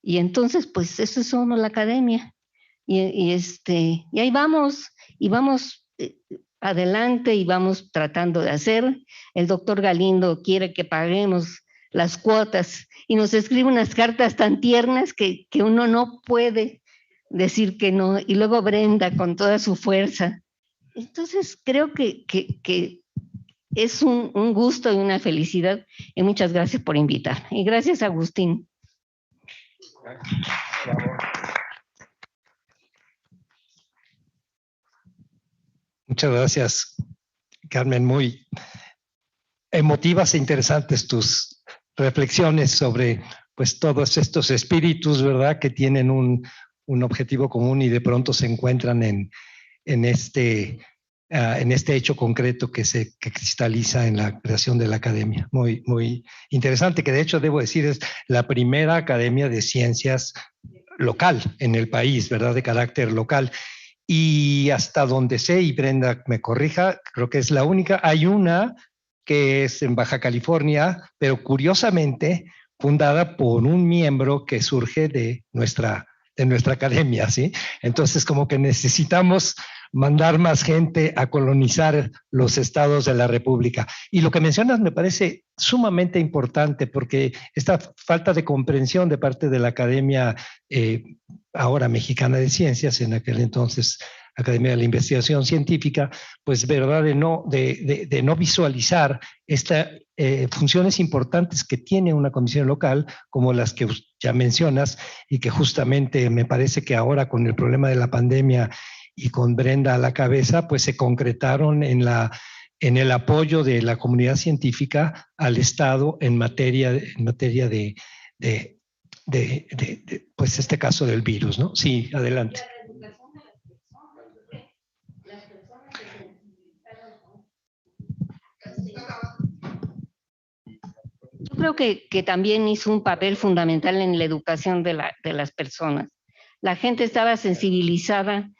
Y entonces, pues, eso somos la academia. Y ahí vamos, y vamos adelante y vamos tratando de hacer. El doctor Galindo quiere que paguemos las cuotas y nos escribe unas cartas tan tiernas que uno no puede decir que no. Y luego Brenda con toda su fuerza. Entonces, creo que es un gusto y una felicidad. Y muchas gracias por invitarme. Y gracias, Agustín. Muchas gracias, Carmen. Muy emotivas e interesantes tus reflexiones sobre pues todos estos espíritus, ¿verdad?, que tienen un objetivo común y de pronto se encuentran en este hecho concreto que cristaliza en la creación de la academia. Muy, muy interesante, que de hecho debo decir es la primera academia de ciencias local en el país, ¿verdad?, de carácter local. Y hasta donde sé, y Brenda me corrija, creo que es la única. Hay una que es en Baja California, pero curiosamente fundada por un miembro que surge de nuestra academia, ¿sí? Entonces, como que necesitamos mandar más gente a colonizar los estados de la República. Y lo que mencionas me parece sumamente importante, porque esta falta de comprensión de parte de la Academia ahora Mexicana de Ciencias, en aquel entonces Academia de la Investigación Científica, pues verdad de no visualizar estas funciones importantes que tiene una comisión local, como las que ya mencionas, y que justamente me parece que ahora con el problema de la pandemia y con Brenda a la cabeza, pues se concretaron en el apoyo de la comunidad científica al Estado en materia de pues este caso del virus, ¿no? Sí, adelante. Yo creo que también hizo un papel fundamental en la educación de las personas. La gente estaba sensibilizada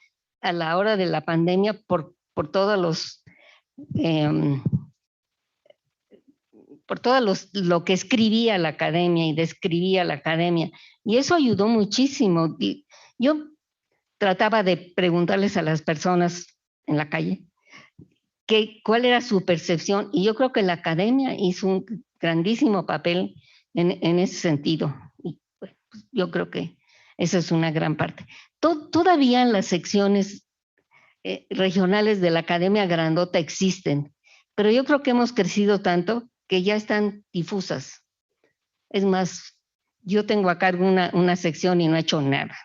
a la hora de la pandemia por todos los lo que escribía la academia y describía la academia. Y eso ayudó muchísimo. Yo trataba de preguntarles a las personas en la calle cuál era su percepción, y yo creo que la academia hizo un grandísimo papel en ese sentido. Y pues, yo creo que esa es una gran parte. Todavía las secciones regionales de la academia grandota existen, pero yo creo que hemos crecido tanto que ya están difusas. Es más, yo tengo a cargo una sección y no he hecho nada.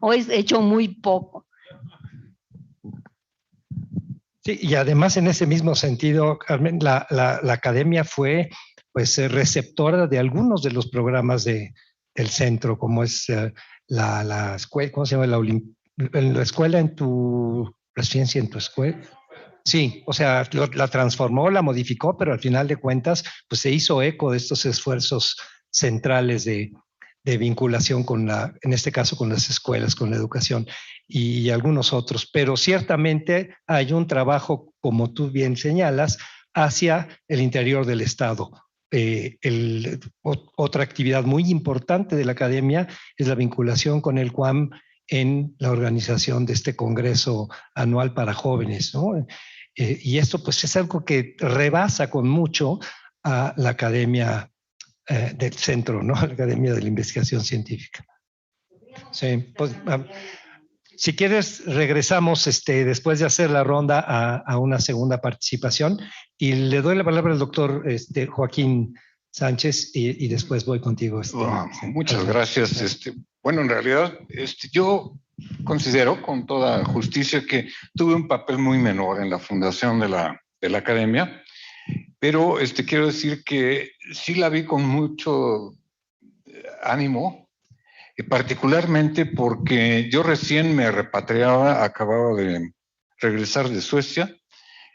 O he hecho muy poco. Sí, y además en ese mismo sentido, Carmen, la academia fue pues receptora de algunos de los programas del centro, como es la escuela, ¿cómo se llama? La escuela en tu residencia, en tu escuela. Sí, o sea, la transformó, la modificó, pero al final de cuentas, pues se hizo eco de estos esfuerzos centrales de vinculación en este caso con las escuelas, con la educación y algunos otros. Pero ciertamente hay un trabajo, como tú bien señalas, hacia el interior del Estado. Otra actividad muy importante de la academia es la vinculación con el CUAM en la organización de este congreso anual para jóvenes, ¿no? Y esto pues es algo que rebasa con mucho a la academia del centro, ¿no? La Academia de la Investigación Científica. Sí, pues, Si quieres, regresamos después de hacer la ronda a una segunda participación y le doy la palabra al doctor Joaquín Sánchez y después voy contigo. Muchas gracias. Bueno, en realidad, yo considero con toda justicia que tuve un papel muy menor en la fundación de la academia, pero quiero decir que sí la vi con mucho ánimo, particularmente porque yo recién me repatriaba, acababa de regresar de Suecia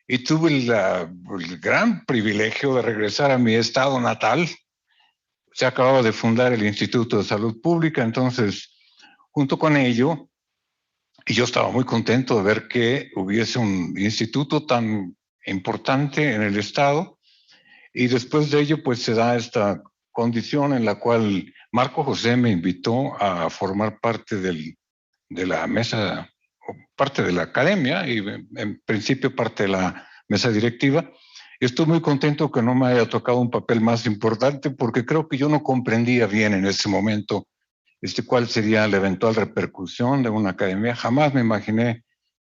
y tuve el gran privilegio de regresar a mi estado natal. Se acababa de fundar el Instituto de Salud Pública, entonces, junto con ello, y yo estaba muy contento de ver que hubiese un instituto tan importante en el estado, y después de ello, pues se da esta condición en la cual Marco José me invitó a formar parte de la mesa, parte de la academia, y en principio parte de la mesa directiva. Estoy muy contento que no me haya tocado un papel más importante, porque creo que yo no comprendía bien en ese momento cuál sería la eventual repercusión de una academia. Jamás me imaginé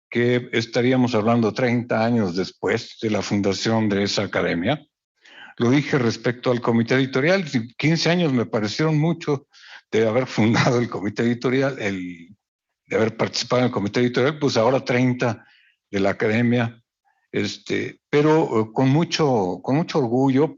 que estaríamos hablando 30 años después de la fundación de esa academia. Lo dije respecto al comité editorial, 15 años me parecieron mucho de haber fundado el comité editorial, de haber participado en el comité editorial, pues ahora 30 de la academia, pero con mucho orgullo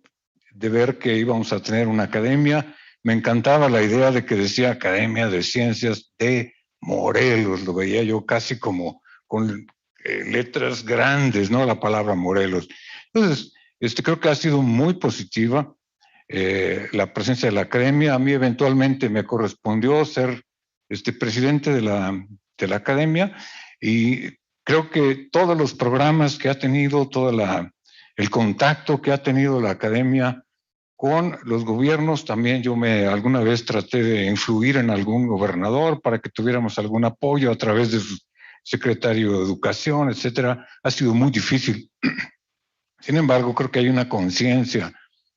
de ver que íbamos a tener una academia. Me encantaba la idea de que decía Academia de Ciencias de Morelos, lo veía yo casi como con letras grandes, ¿no? La palabra Morelos. Entonces, creo que ha sido muy positiva la presencia de la academia. A mí eventualmente me correspondió ser presidente de la academia y creo que todos los programas que ha tenido, el contacto que ha tenido la academia con los gobiernos, también yo alguna vez traté de influir en algún gobernador para que tuviéramos algún apoyo a través de su secretario de Educación, etcétera. Ha sido muy difícil. Sin embargo, creo que hay una conciencia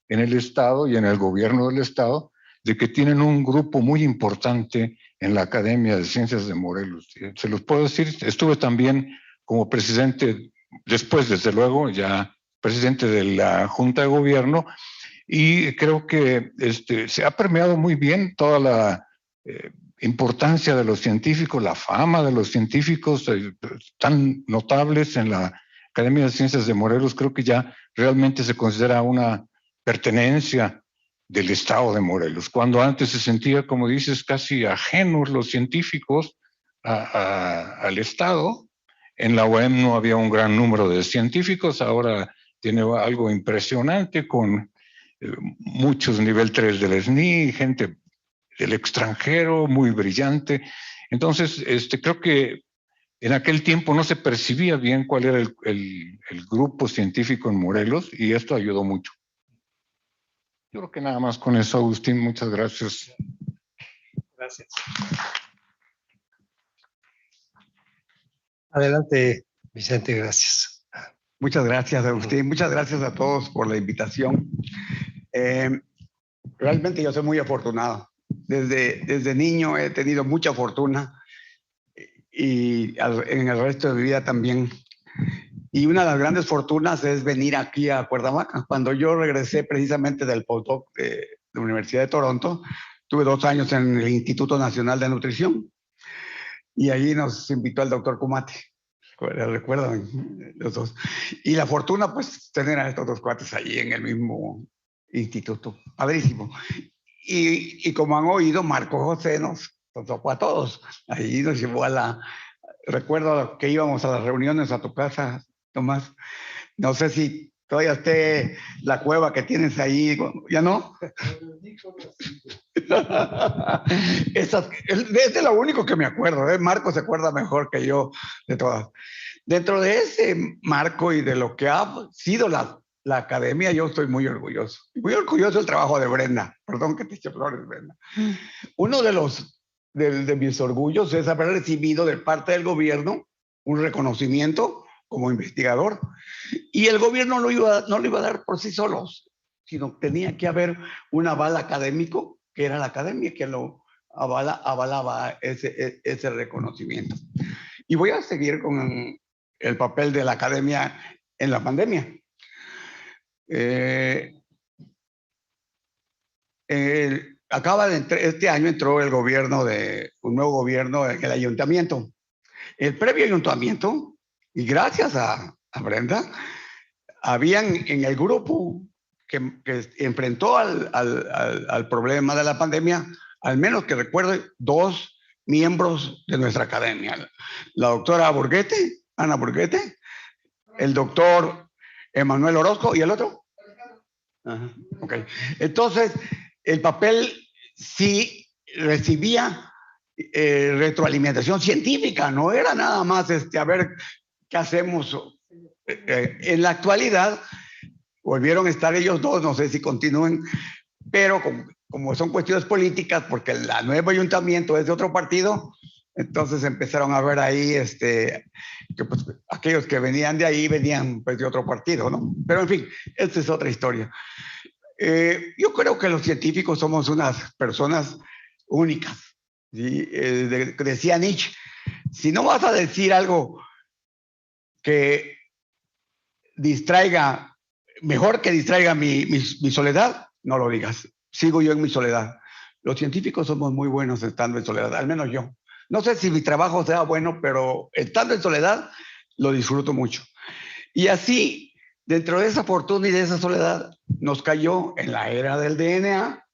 en el Estado y en el gobierno del Estado de que tienen un grupo muy importante en la Academia de Ciencias de Morelos. Se los puedo decir, estuve también como presidente, después desde luego, ya presidente de la Junta de Gobierno, y creo que se ha premiado muy bien toda la importancia de los científicos, la fama de los científicos tan notables en la Academia de Ciencias de Morelos. Creo que ya realmente se considera una pertenencia del Estado de Morelos, cuando antes se sentía, como dices, casi ajenos los científicos al Estado. En la UAM no había un gran número de científicos, ahora tiene algo impresionante con muchos nivel 3 del SNI, gente del extranjero muy brillante. Entonces, creo que en aquel tiempo no se percibía bien cuál era el grupo científico en Morelos y esto ayudó mucho. Yo creo que nada más con eso, Agustín. Muchas gracias. Gracias. Adelante, Vicente, gracias. Muchas gracias, Agustín. Muchas gracias a todos por la invitación. Realmente yo soy muy afortunado. Desde niño he tenido mucha fortuna y en el resto de mi vida también. Y una de las grandes fortunas es venir aquí a Cuernavaca. Cuando yo regresé precisamente del postdoc de la Universidad de Toronto, tuve 2 años en el Instituto Nacional de Nutrición y allí nos invitó el doctor Kumate. ¿Recuerdan los dos? Y la fortuna, pues, tener a estos 2 cuates allí en el mismo instituto. Padrísimo. Y como han oído, Marco José nos tocó a todos. Ahí nos llevó recuerdo que íbamos a las reuniones a tu casa, Tomás. No sé si todavía esté la cueva que tienes ahí. ¿Ya no? Es lo único que me acuerdo. Marco se acuerda mejor que yo de todas. Dentro de ese marco y de lo que ha sido la academia, yo estoy muy orgulloso. Muy orgulloso del trabajo de Brenda. Perdón que te eche flores, Brenda. Uno de mis orgullos es haber recibido de parte del gobierno un reconocimiento como investigador. Y el gobierno no lo iba a dar por sí solos, sino tenía que haber un aval académico, que era la academia, que lo avalaba ese reconocimiento. Y voy a seguir con el papel de la academia en la pandemia. Este año entró un nuevo gobierno en el ayuntamiento. El previo ayuntamiento, y gracias a Brenda, habían en el grupo que enfrentó al problema de la pandemia, al menos que recuerde, 2 miembros de nuestra academia. La doctora Burguete, Ana Burguete, el doctor Emanuel Orozco y el otro. Ajá, ok. Entonces, el papel sí recibía retroalimentación científica, no era nada más a ver qué hacemos. En la actualidad, volvieron a estar ellos dos, no sé si continúen, pero como son cuestiones políticas, porque el nuevo ayuntamiento es de otro partido, entonces empezaron a ver ahí que pues, aquellos que venían de ahí venían pues, de otro partido, ¿no? Pero en fin, esta es otra historia. Yo creo que los científicos somos unas personas únicas. ¿Sí? Decía Nietzsche, si no vas a decir algo que distraiga, mejor que distraiga mi soledad, no lo digas. Sigo yo en mi soledad. Los científicos somos muy buenos estando en soledad, al menos yo. No sé si mi trabajo sea bueno, pero estando en soledad lo disfruto mucho. Y así, dentro de esa fortuna y de esa soledad, nos cayó en la era del DNA,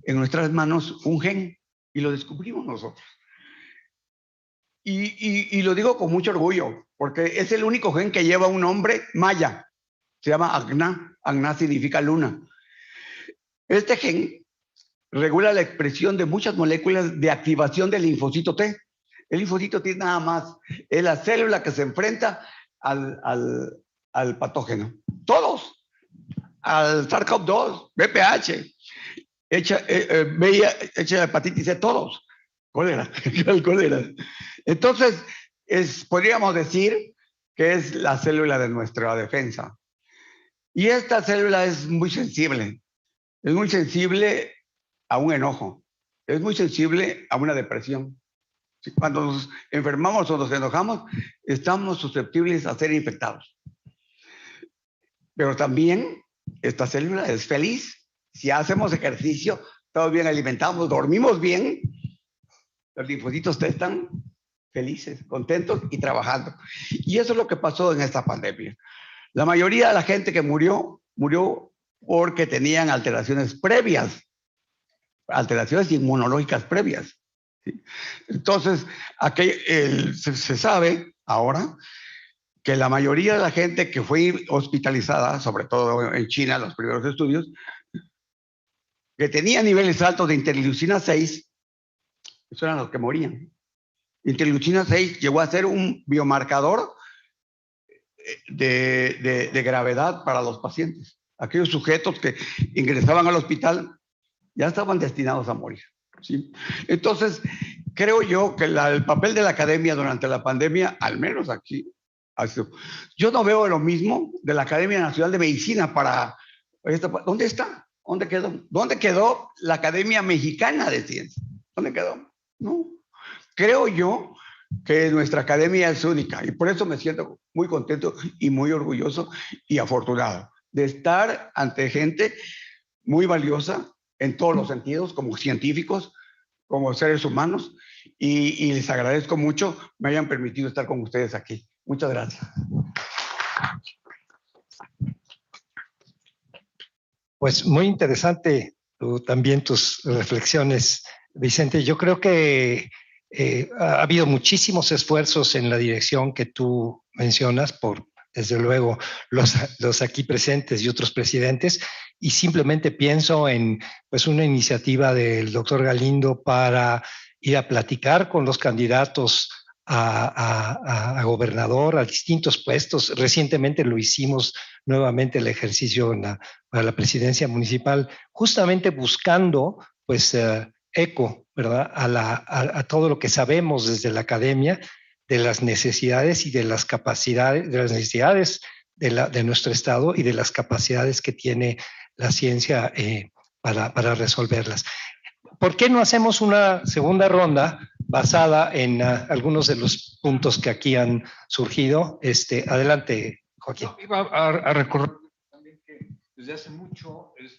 en nuestras manos, un gen, y lo descubrimos nosotros. Y lo digo con mucho orgullo, porque es el único gen que lleva un nombre maya. Se llama Agna. Agna significa luna. Este gen regula la expresión de muchas moléculas de activación del linfocito T. El linfocito T nada más es la célula que se enfrenta al patógeno. Todos. Al SARS-CoV-2, VPH, hepatitis C, todos. Cólera. Entonces, podríamos decir que es la célula de nuestra defensa. Y esta célula es muy sensible. Es muy sensible a un enojo. Es muy sensible a una depresión. Cuando nos enfermamos o nos enojamos, estamos susceptibles a ser infectados. Pero también esta célula es feliz. Si hacemos ejercicio, estamos bien alimentados, dormimos bien, los linfocitos están felices, contentos y trabajando. Y eso es lo que pasó en esta pandemia. La mayoría de la gente que murió porque tenían alteraciones previas, alteraciones inmunológicas previas. ¿Sí? Entonces, se sabe ahora que la mayoría de la gente que fue hospitalizada, sobre todo en China, los primeros estudios, que tenía niveles altos de interleucina 6, esos eran los que morían. Interleucina 6 llegó a ser un biomarcador de gravedad para los pacientes. Aquellos sujetos que ingresaban al hospital ya estaban destinados a morir. ¿Sí? Entonces, creo yo que el papel de la academia durante la pandemia, al menos aquí, yo no veo lo mismo de la Academia Nacional de Medicina para... ¿Dónde está? ¿Dónde quedó? ¿Dónde quedó la Academia Mexicana de Ciencias? ¿Dónde quedó? No. Creo yo que nuestra academia es única y por eso me siento muy contento y muy orgulloso y afortunado de estar ante gente muy valiosa en todos los sentidos, como científicos, como seres humanos, y les agradezco mucho me hayan permitido estar con ustedes aquí. Muchas gracias. Pues muy interesante también tus reflexiones, Vicente. Yo creo que ha habido muchísimos esfuerzos en la dirección que tú mencionas por, desde luego, los aquí presentes y otros presidentes, y simplemente pienso en pues, una iniciativa del doctor Galindo para ir a platicar con los candidatos a gobernador, a distintos puestos. Recientemente lo hicimos nuevamente el ejercicio para la presidencia municipal, justamente buscando pues eco, ¿verdad? A todo lo que sabemos desde la academia de las necesidades y de las capacidades, de las necesidades de nuestro estado y de las capacidades que tiene la ciencia para resolverlas. ¿por qué no hacemos una segunda ronda basada en algunos de los puntos que aquí han surgido? Adelante, Joaquín. No, iba a recordar también que desde hace mucho el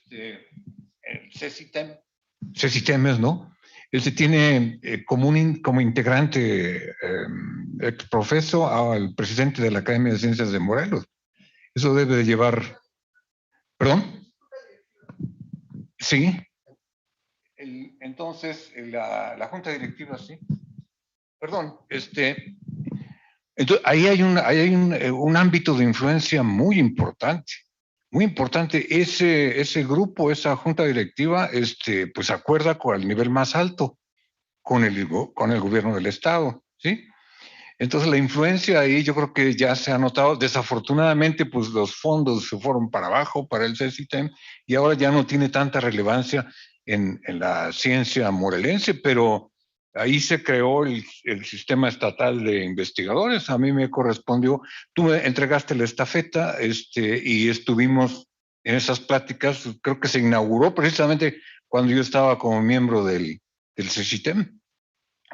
CECITEMES, ¿no? Tiene como integrante exprofeso al presidente de la Academia de Ciencias de Morelos. Eso debe de llevar... ¿Perdón? Sí. Entonces, la junta directiva, sí. Perdón, entonces, ahí hay un ámbito de influencia muy importante. Muy importante. Ese grupo, esa junta directiva, pues acuerda con el nivel más alto, con el gobierno del Estado, ¿sí? Entonces, la influencia ahí yo creo que ya se ha notado. Desafortunadamente, pues los fondos se fueron para abajo para el CECITEM y ahora ya no tiene tanta relevancia en la ciencia morelense, pero ahí se creó el sistema estatal de investigadores. A mí me correspondió, tú me entregaste la estafeta y estuvimos en esas pláticas. Creo que se inauguró precisamente cuando yo estaba como miembro del CECITEM,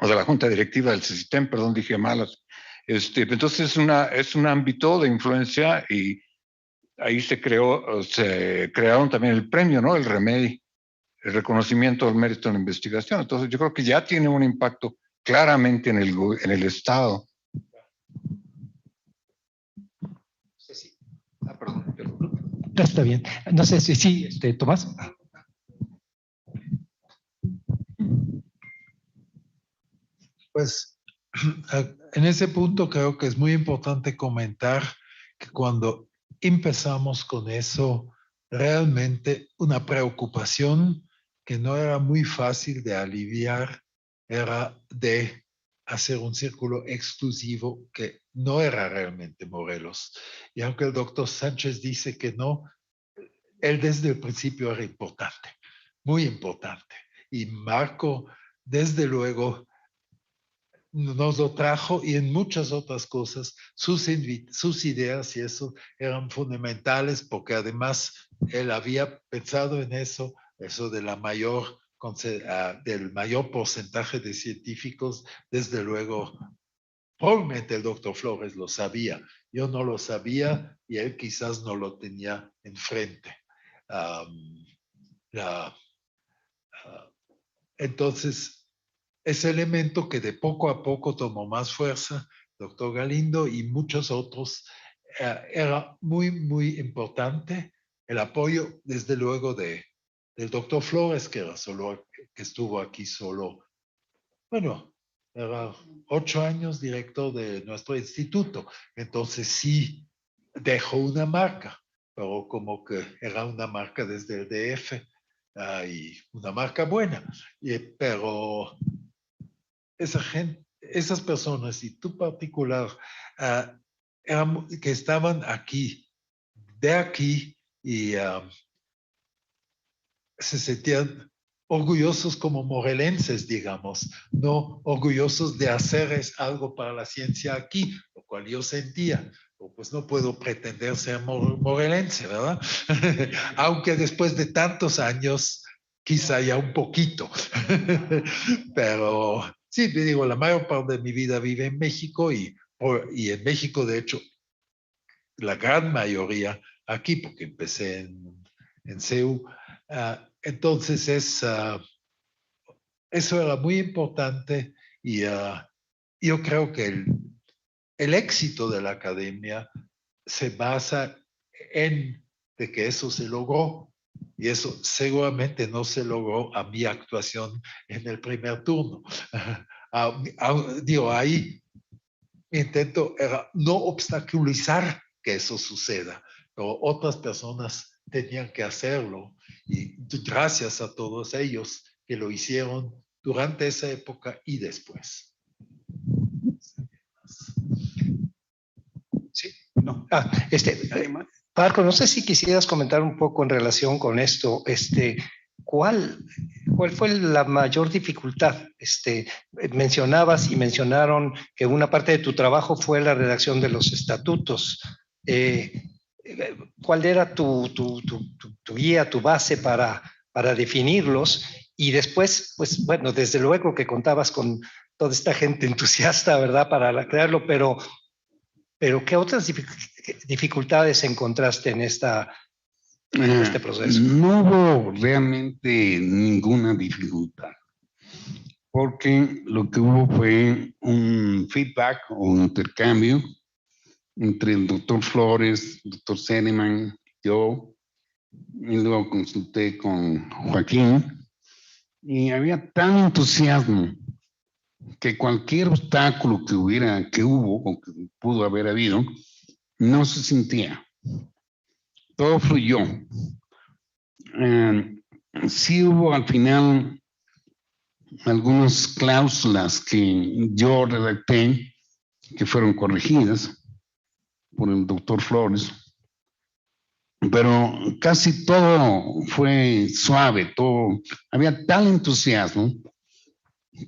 o de la junta directiva del CECITEM, perdón, dije malas. Entonces es un ámbito de influencia y ahí se crearon también el premio, ¿no? El REMEDI, el reconocimiento del mérito en la investigación. Entonces yo creo que ya tiene un impacto claramente en el Estado. Sí. Perdón. Está bien. No sé si sí, Tomás. Pues en ese punto creo que es muy importante comentar que cuando empezamos con eso, realmente una preocupación que no era muy fácil de aliviar era de hacer un círculo exclusivo que no era realmente Morelos. Y aunque el doctor Sánchez dice que no, él desde el principio era importante, muy importante. Y Marco, desde luego, nos lo trajo y en muchas otras cosas sus ideas y eso eran fundamentales porque además él había pensado en eso de del mayor porcentaje de científicos. Desde luego, probablemente el doctor Flores lo sabía, yo no lo sabía y él quizás no lo tenía enfrente. Entonces, ese elemento que de poco a poco tomó más fuerza, doctor Galindo y muchos otros, era muy, muy importante el apoyo, desde luego, del doctor Flores, que estuvo aquí solo, bueno, era 8 años director de nuestro instituto, entonces sí dejó una marca, pero como que era una marca desde el DF, y una marca buena, pero esas personas y tú particular que estaban aquí, de aquí y se sentían orgullosos como morelenses, digamos, no orgullosos de hacer algo para la ciencia aquí, lo cual yo sentía. Pues no puedo pretender ser morelense, ¿verdad? Aunque después de tantos años, quizá ya un poquito, pero sí, te digo, la mayor parte de mi vida vive en México y en México, de hecho, la gran mayoría aquí, porque empecé en CEU. Entonces, eso era muy importante y yo creo que el éxito de la academia se basa en de que eso se logró. Y eso seguramente no se logró a mi actuación en el primer turno. Digo, ahí mi intento era no obstaculizar que eso suceda, pero otras personas tenían que hacerlo. Y gracias a todos ellos que lo hicieron durante esa época y después. Sí, no. Marco, no sé si quisieras comentar un poco en relación con esto, ¿cuál fue la mayor dificultad? Mencionaron que una parte de tu trabajo fue la redacción de los estatutos. ¿Cuál era tu guía, tu base para definirlos? Y después, pues bueno, desde luego que contabas con toda esta gente entusiasta, ¿verdad?, para crearlo, pero ¿qué otras dificultades encontraste en este proceso? No hubo realmente ninguna dificultad, porque lo que hubo fue un feedback o un intercambio entre el doctor Flores, el doctor Seneman, yo, y luego consulté con Joaquín, y había tan entusiasmo que cualquier obstáculo que hubo o que pudo haber habido, no se sentía. Todo fluyó. Sí hubo al final algunas cláusulas que yo redacté que fueron corregidas por el doctor Flores, pero casi todo fue suave, había tal entusiasmo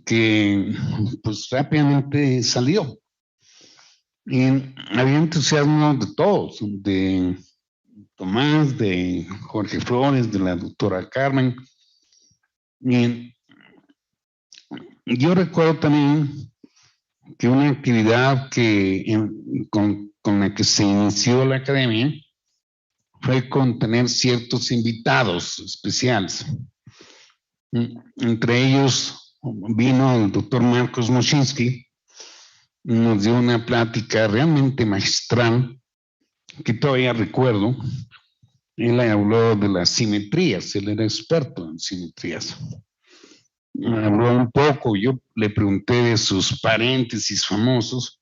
que pues rápidamente salió. Y había entusiasmo de todos, de Tomás, de Jorge Flores, de la doctora Carmen. Y yo recuerdo también que una actividad con la que se inició la academia fue con tener ciertos invitados especiales. Entre ellos vino el doctor Marcos Moschinsky, nos dio una plática realmente magistral que todavía recuerdo. Él habló de las simetrías, él era experto en simetrías. Habló un poco, yo le pregunté de sus paréntesis famosos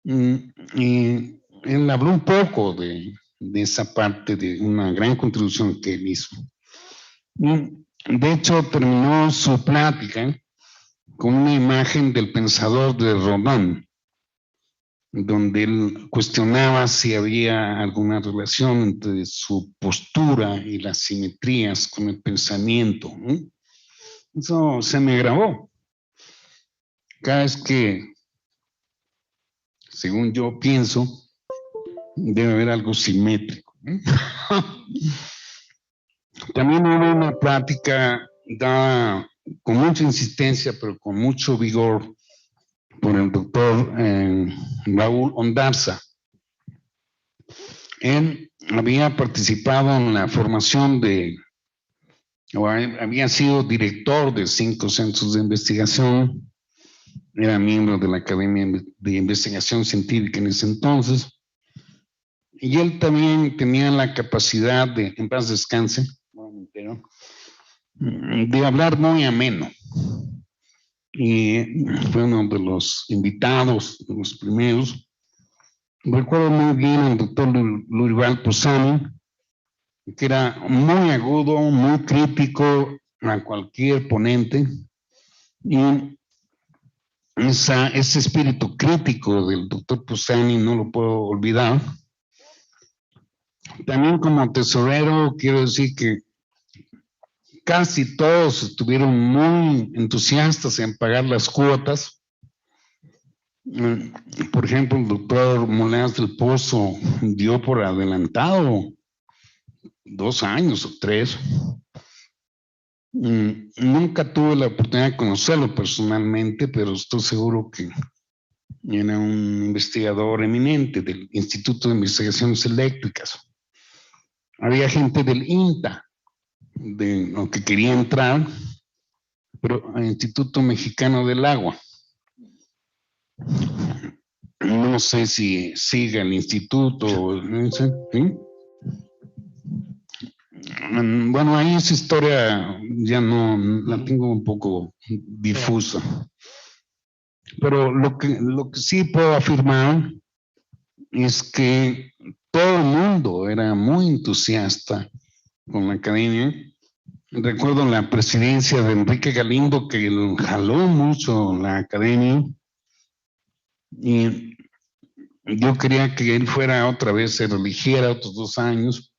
y él habló un poco de esa parte, de una gran contribución que él hizo. De hecho, terminó su plática con una imagen del pensador de Rodin, donde él cuestionaba si había alguna relación entre su postura y las simetrías con el pensamiento. Eso se me grabó. Cada vez que, según yo pienso, debe haber algo simétrico. También hubo una plática dada con mucha insistencia, pero con mucho vigor, por el doctor Raúl Ondarza. Él había participado en la formación había sido director de 5 centros de investigación, era miembro de la Academia de Investigación Científica en ese entonces, y él también tenía la capacidad de, en paz descanse, de hablar muy ameno. Y fue uno de los invitados, de los primeros. Recuerdo muy bien al doctor Lurival Posani, que era muy agudo, muy crítico a cualquier ponente. Y ese espíritu crítico del doctor Posani no lo puedo olvidar. También como tesorero, quiero decir que casi todos estuvieron muy entusiastas en pagar las cuotas. Por ejemplo, el doctor Moleas del Pozo dio por adelantado 2 años o 3. Nunca tuve la oportunidad de conocerlo personalmente, pero estoy seguro que era un investigador eminente del Instituto de Investigaciones Eléctricas. Había gente del INTA, de lo que quería entrar, pero al Instituto Mexicano del Agua. No sé si sigue el instituto, ¿sí? Bueno, ahí esa historia ya no la tengo un poco difusa. Pero lo que sí puedo afirmar es que todo el mundo era muy entusiasta con la academia. Recuerdo la presidencia de Enrique Galindo, que jaló mucho la academia. Y yo quería que él fuera otra vez, se religiera otros 2 años.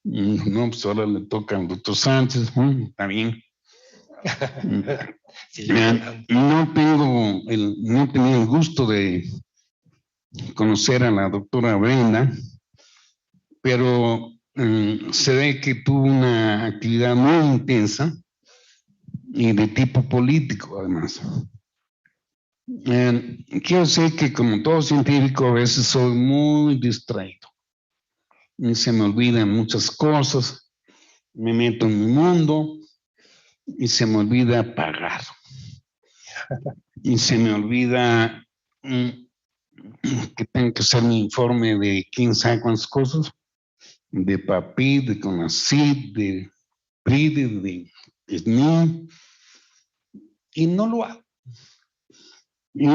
No, pues ahora le toca al doctor Sánchez, está bien. No tenía el gusto de conocer a la doctora Brenda, pero se ve que tuvo una actividad muy intensa y de tipo político, además. Quiero decir que, como todo científico, a veces soy muy distraído y se me olvidan muchas cosas, me meto en mi mundo y se me olvida pagar. Y se me olvida que tengo que hacer mi informe de quién sabe cuántas cosas, de PAPI, de CONACYT, de PRIDE, de SNI, y no lo hago. Y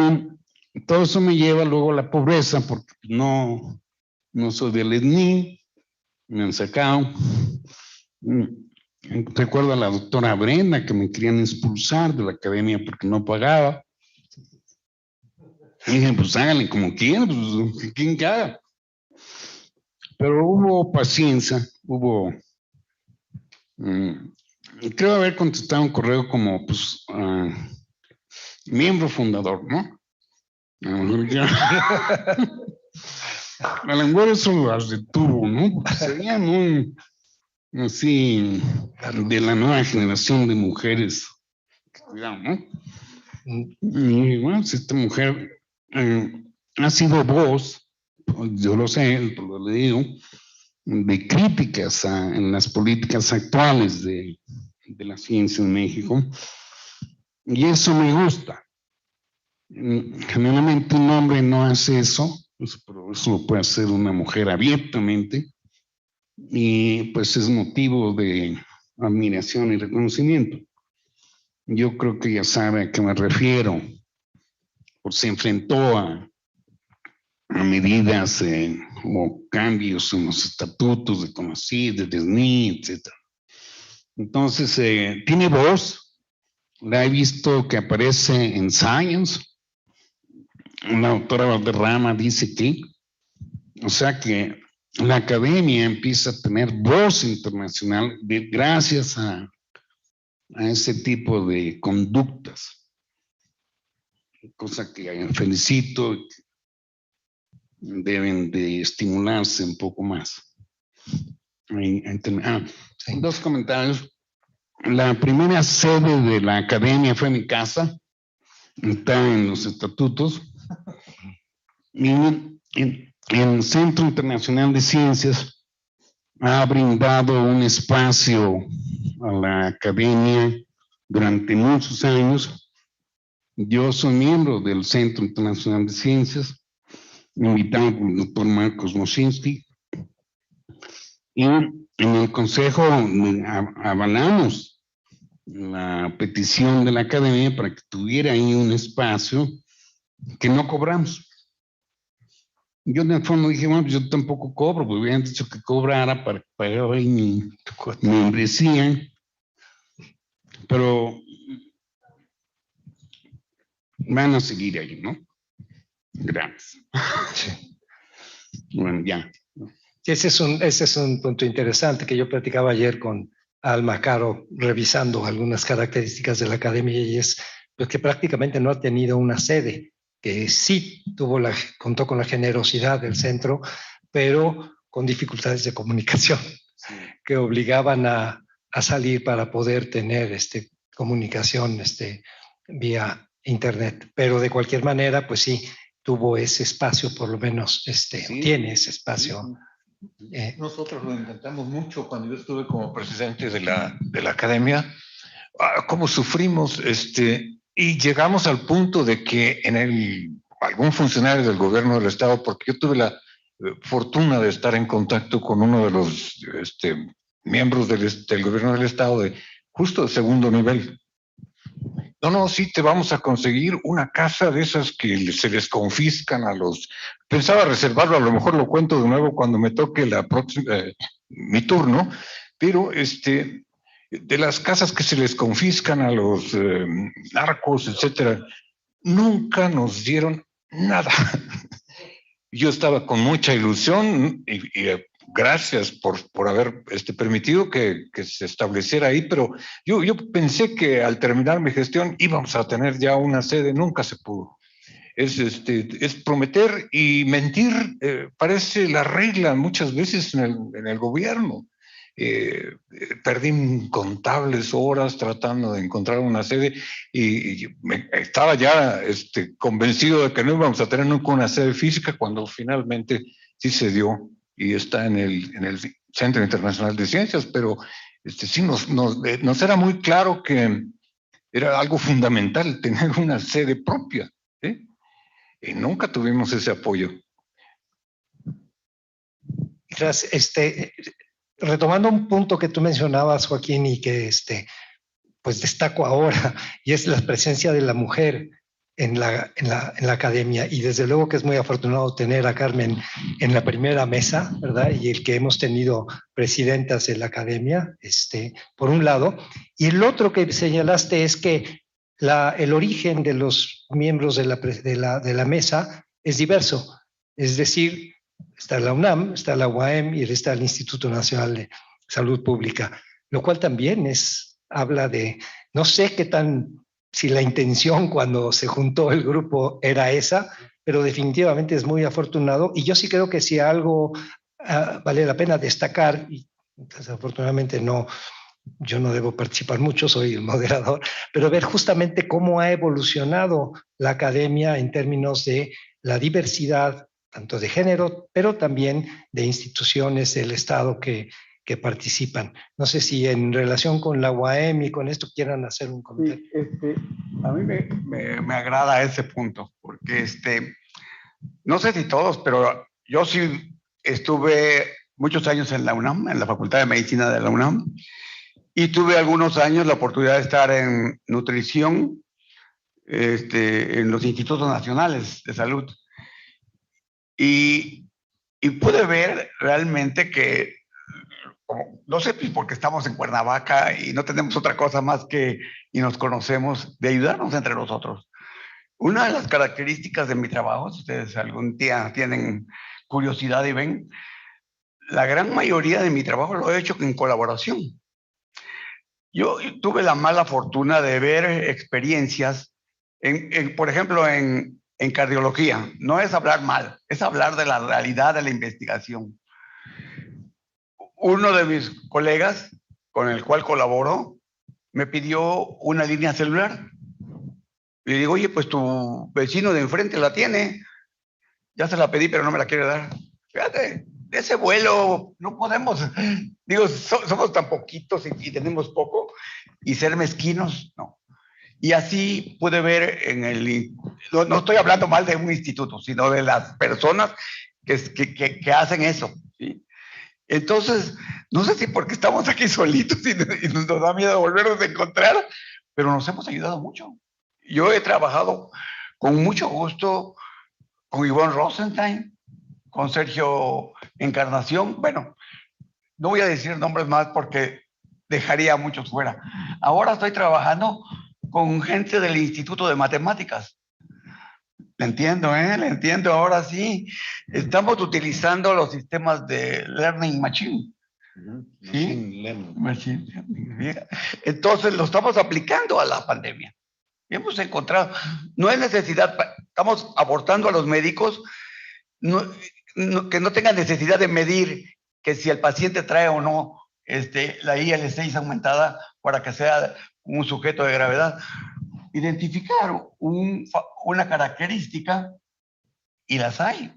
todo eso me lleva luego a la pobreza, porque no soy del SNI, me han sacado. Recuerdo a la doctora Brenda que me querían expulsar de la academia porque no pagaba. Y dije, pues háganle como quieran, pues quien que haga. Pero hubo paciencia, hubo... creo haber contestado un correo como, pues, miembro fundador, ¿no? A lo mejor ya. A lo mejor eso las detuvo, ¿no? Porque serían muy, así, de la nueva generación de mujeres. Cuidado, ¿no? Y bueno, si esta mujer ha sido voz, yo lo sé, lo digo, de críticas en las políticas actuales de la ciencia en México, y eso me gusta. Generalmente un hombre no hace eso, pero eso lo puede hacer una mujer abiertamente, y pues es motivo de admiración y reconocimiento. Yo creo que ya sabe a qué me refiero, pues se enfrentó a medidas o cambios en los estatutos de CONACYT, de SNI, etc. Entonces, tiene voz, la he visto que aparece en Science. La doctora Valderrama dice que, o sea que la academia empieza a tener voz internacional gracias a ese tipo de conductas, cosa que felicito, deben de estimularse un poco más. Dos comentarios. La primera sede de la academia fue mi casa, está en los estatutos, y el Centro Internacional de Ciencias ha brindado un espacio a la academia durante muchos años. Yo soy miembro del Centro Internacional de Ciencias, invitado por el doctor Marcos Moschinsky, y en el Consejo avalamos la petición de la academia para que tuviera ahí un espacio que no cobramos. Yo en el fondo dije, bueno, pues yo tampoco cobro, porque hubieran dicho que cobrara para pagar ahí mi membresía, pero van a seguir ahí, ¿no? Gracias. Sí. Bueno, ya. Ese es un punto interesante que yo platicaba ayer con Alma Caro, revisando algunas características de la academia, y es pues, que prácticamente no ha tenido una sede, que sí contó con la generosidad del centro, pero con dificultades de comunicación, sí, que obligaban a salir para poder tener comunicación vía internet. Pero de cualquier manera, pues sí, tuvo ese espacio, por lo menos sí, tiene ese espacio. Sí. Nosotros lo intentamos mucho cuando yo estuve como presidente de la academia. Cómo sufrimos, y llegamos al punto de que algún funcionario del gobierno del estado, porque yo tuve la fortuna de estar en contacto con uno de los miembros del gobierno del estado de justo de segundo nivel. No, sí, te vamos a conseguir una casa de esas que se les confiscan a los... Pensaba reservarlo, a lo mejor lo cuento de nuevo cuando me toque mi turno, pero de las casas que se les confiscan a los narcos, etcétera, nunca nos dieron nada. Yo estaba con mucha ilusión y gracias por haber permitido que se estableciera ahí, pero yo pensé que al terminar mi gestión íbamos a tener ya una sede, nunca se pudo. Es prometer y mentir, parece la regla muchas veces en el gobierno. perdí incontables horas tratando de encontrar una sede y estaba ya convencido de que no íbamos a tener nunca una sede física cuando finalmente sí se dio y está en el Centro Internacional de Ciencias, pero sí nos era muy claro que era algo fundamental tener una sede propia, ¿sí? Y nunca tuvimos ese apoyo. Gracias. Retomando un punto que tú mencionabas, Joaquín, y que pues destaco ahora, y es la presencia de la mujer en la academia. Y desde luego que es muy afortunado tener a Carmen en la primera mesa, ¿verdad? Y el que hemos tenido presidentas de la academia, por un lado. Y el otro que señalaste es que el origen de los miembros de la mesa es diverso. Es decir, está la UNAM, está la UAM y está el Instituto Nacional de Salud Pública, lo cual también habla de, no sé si la intención cuando se juntó el grupo era esa, pero definitivamente es muy afortunado. Y yo sí creo que si algo vale la pena destacar, y desafortunadamente yo no debo participar mucho, soy el moderador, pero ver justamente cómo ha evolucionado la academia en términos de la diversidad, tanto de género, pero también de instituciones del Estado que participan. No sé si en relación con la UAM y con esto quieran hacer un comentario. Sí, a mí me agrada ese punto, porque no sé si todos, pero yo sí estuve muchos años en la UNAM, en la Facultad de Medicina de la UNAM, y tuve algunos años la oportunidad de estar en nutrición, en los institutos nacionales de salud. Y pude ver realmente que, no sé, porque estamos en Cuernavaca y no tenemos otra cosa más y nos conocemos, de ayudarnos entre nosotros. Una de las características de mi trabajo, si ustedes algún día tienen curiosidad y ven, la gran mayoría de mi trabajo lo he hecho en colaboración. Yo tuve la mala fortuna de ver experiencias, por ejemplo, en cardiología. No es hablar mal, es hablar de la realidad de la investigación. Uno de mis colegas, con el cual colaboro, me pidió una línea celular. Y le digo, oye, pues tu vecino de enfrente la tiene. Ya se la pedí, pero no me la quiere dar. Fíjate, de ese vuelo no podemos. Digo, somos tan poquitos y tenemos poco. Y ser mezquinos, no. Y así pude ver no estoy hablando mal de un instituto, sino de las personas que hacen eso, ¿sí? Entonces, no sé si porque estamos aquí solitos y nos da miedo volvernos a encontrar, pero nos hemos ayudado mucho. Yo he trabajado con mucho gusto con Ivonne Rosenstein, con Sergio Encarnación. Bueno, no voy a decir nombres más porque dejaría a muchos fuera. Ahora estoy trabajando con gente del Instituto de Matemáticas. Le entiendo, le entiendo, ahora sí. Estamos utilizando los sistemas de Learning Machine. ¿Sí? Machine Learning. Entonces lo estamos aplicando a la pandemia. Hemos encontrado, no es necesidad, estamos aportando a los médicos que no tengan necesidad de medir que si el paciente trae o no la IL-6 aumentada para que sea un sujeto de gravedad. Identificar una característica, y las hay: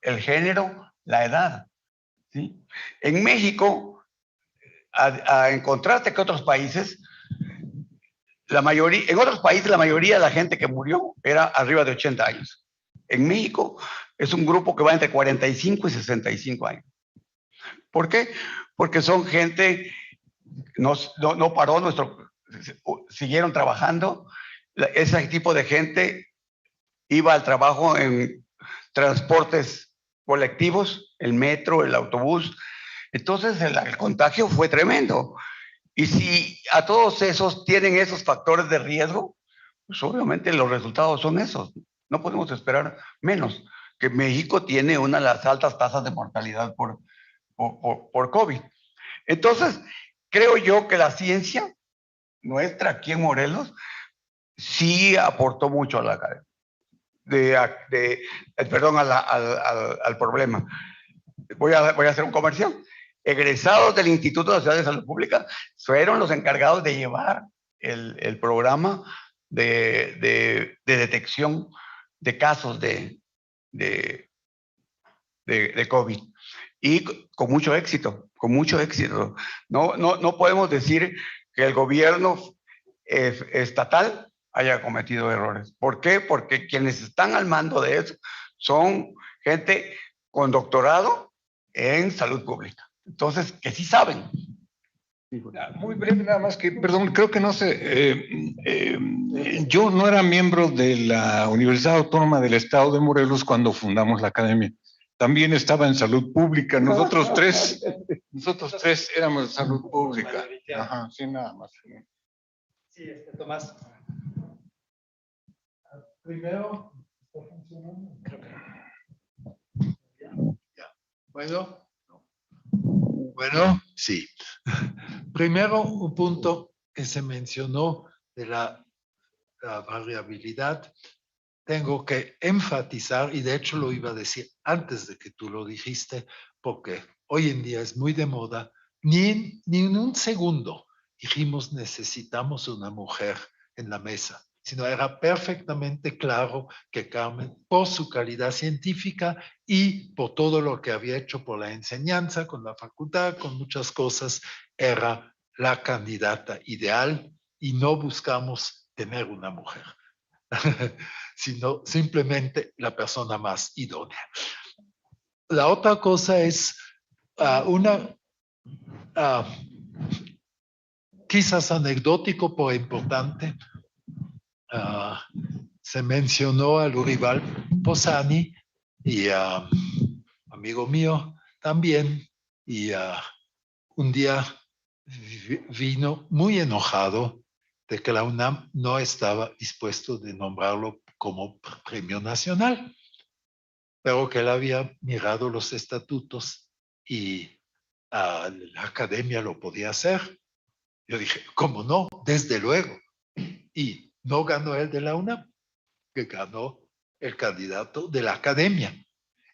el género, la edad, ¿sí? En México, en contraste con otros países, en otros países la mayoría de la gente que murió era arriba de 80 años. En México es un grupo que va entre 45 y 65 años. ¿Por qué? Porque son gente, no paró siguieron trabajando. Ese tipo de gente iba al trabajo en transportes colectivos, el metro, el autobús. Entonces el contagio fue tremendo. Y si a todos esos tienen esos factores de riesgo, pues obviamente los resultados son esos. No podemos esperar menos. Que México tiene una de las altas tasas de mortalidad por COVID. Entonces, creo yo que la ciencia nuestra aquí en Morelos sí aportó mucho a la academia, al problema. Voy a hacer un comercial. egresados del Instituto Nacional de Salud Pública fueron los encargados de llevar el programa de detección de casos de COVID. Y con mucho éxito, con mucho éxito. No podemos decir que el gobierno estatal haya cometido errores. ¿Por qué? Porque quienes están al mando de eso son gente con doctorado en salud pública. Entonces, que sí saben. Muy breve, nada más que, perdón, creo que no sé, yo no era miembro de la Universidad Autónoma del Estado de Morelos cuando fundamos la academia. También estaba en salud pública. Nosotros tres éramos de salud pública. Ajá, sí, nada más. Sí, Tomás. Primero, ¿está funcionando? Creo que no. Bueno, sí. Primero, un punto que se mencionó de la variabilidad. Tengo que enfatizar, y de hecho lo iba a decir antes de que tú lo dijiste, porque hoy en día es muy de moda, ni en un segundo dijimos necesitamos una mujer en la mesa, sino era perfectamente claro que Carmen, por su calidad científica y por todo lo que había hecho por la enseñanza, con la facultad, con muchas cosas, era la candidata ideal y no buscamos tener una mujer. Sino simplemente la persona más idónea. La otra cosa es quizás anecdótico, pero importante. Se mencionó a Lurival Posani y amigo mío también, y un día vino muy enojado de que la UNAM no estaba dispuesto de nombrarlo como premio nacional, pero que él había mirado los estatutos y la academia lo podía hacer. Yo dije, ¿cómo no? Desde luego. Y no ganó el de la UNAM, que ganó el candidato de la academia.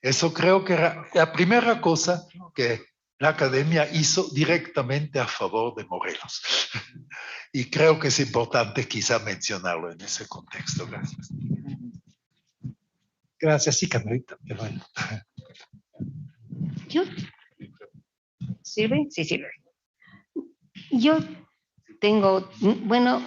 Eso creo que era la primera cosa que la academia hizo directamente a favor de Morelos. Y creo que es importante quizá mencionarlo en ese contexto. Gracias. Gracias, sí, Carmelita. Bueno. ¿Yo? ¿Sirve? Sí, sirve. Yo tengo, bueno,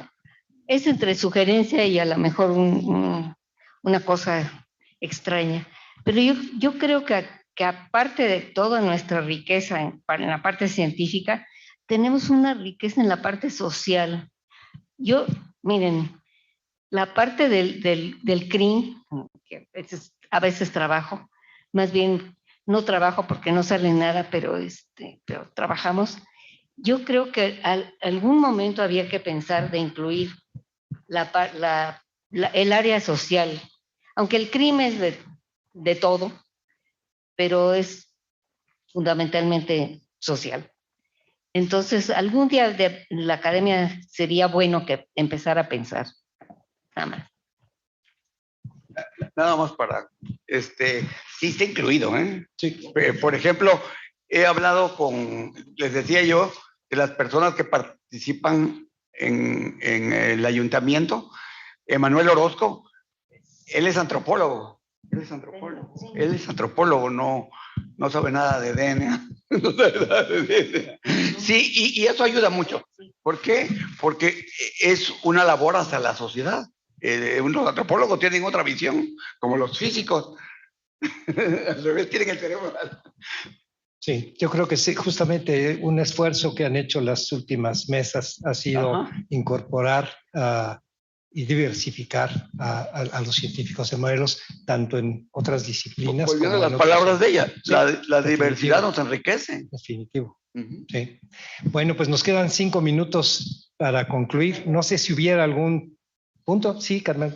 es entre sugerencia y a lo mejor una cosa extraña, pero yo creo que aparte de toda nuestra riqueza en la parte científica, tenemos una riqueza en la parte social. Miren, la parte del CRIM, que a veces trabajo, más bien no trabajo porque no sale nada, pero trabajamos. Yo creo que algún momento había que pensar de incluir el área social, aunque el crimen es de todo, pero es fundamentalmente social. Entonces, algún día de la academia sería bueno que empezara a pensar. Nada más. Nada más para, sí está incluido, ¿eh? Sí. Por ejemplo, he hablado les decía yo, de las personas que participan en el ayuntamiento. Emanuel Orozco, él es antropólogo. Él es antropólogo, no sabe nada de DNA. No sabe nada de DNA. Sí, y eso ayuda mucho. ¿Por qué? Porque es una labor hacia la sociedad. Los antropólogos tienen otra visión, como los físicos. Al revés, tienen el cerebro. Sí, yo creo que sí, justamente un esfuerzo que han hecho las últimas mesas ha sido incorporar y diversificar a los científicos de Morelos, tanto en otras disciplinas. Volviendo a las palabras de ella, sí, la diversidad nos enriquece. Definitivo. Sí. Bueno, pues nos quedan 5 minutos para concluir. No sé si hubiera algún punto. Sí, Carmen.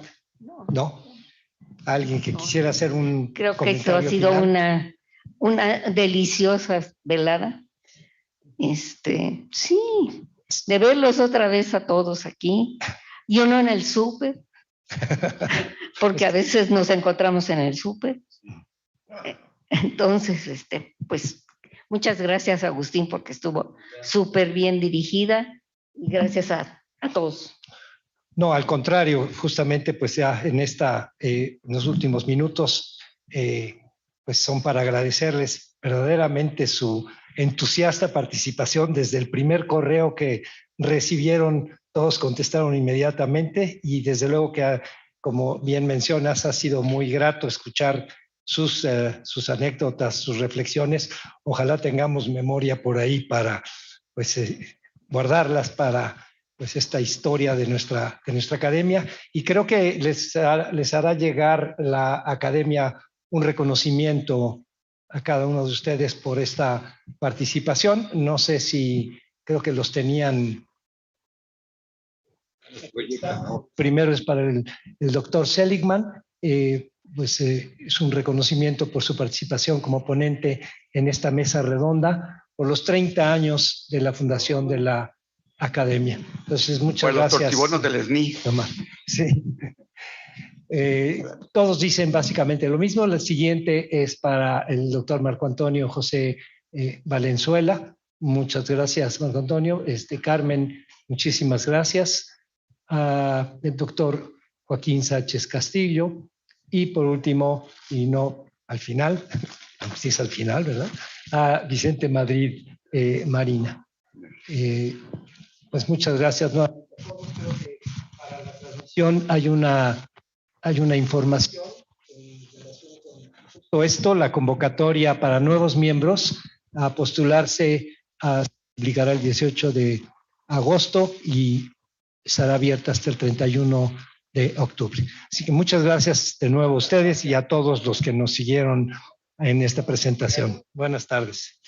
No. ¿Alguien que quisiera hacer un Creo que esto ha sido una deliciosa velada. Sí, de verlos otra vez a todos aquí. Yo no en el súper, porque a veces nos encontramos en el súper. Entonces, pues Muchas gracias, Agustín, porque estuvo súper bien dirigida. Y gracias a todos. No, al contrario, justamente pues ya en los últimos minutos, pues son para agradecerles verdaderamente su entusiasta participación. Desde el primer correo que recibieron, todos contestaron inmediatamente, y desde luego que, como bien mencionas, ha sido muy grato escuchar sus anécdotas, sus reflexiones. Ojalá tengamos memoria por ahí para pues guardarlas para pues esta historia de nuestra academia, y creo que les hará llegar la academia un reconocimiento a cada uno de ustedes por esta participación. No sé si, creo que los tenían. Primero es para el doctor Seligman, pues es un reconocimiento por su participación como ponente en esta mesa redonda por los 30 años de la fundación de la academia. Entonces, muchas gracias. Los tortibonos del SNI. Sí. Todos dicen básicamente lo mismo. La siguiente es para el doctor Marco Antonio José Valenzuela. Muchas gracias, Marco Antonio. Carmen, muchísimas gracias. El doctor Joaquín Sánchez Castillo. Y por último, y no al final, sí es al final, ¿verdad? A Vicente Madrid Marina. Pues muchas gracias. No, creo que para la transmisión hay una información en relación con todo esto, la convocatoria para nuevos miembros a postularse publicará el 18 de agosto y estará abierta hasta el 31 de octubre. Así que muchas gracias de nuevo a ustedes y a todos los que nos siguieron en esta presentación. Buenas tardes.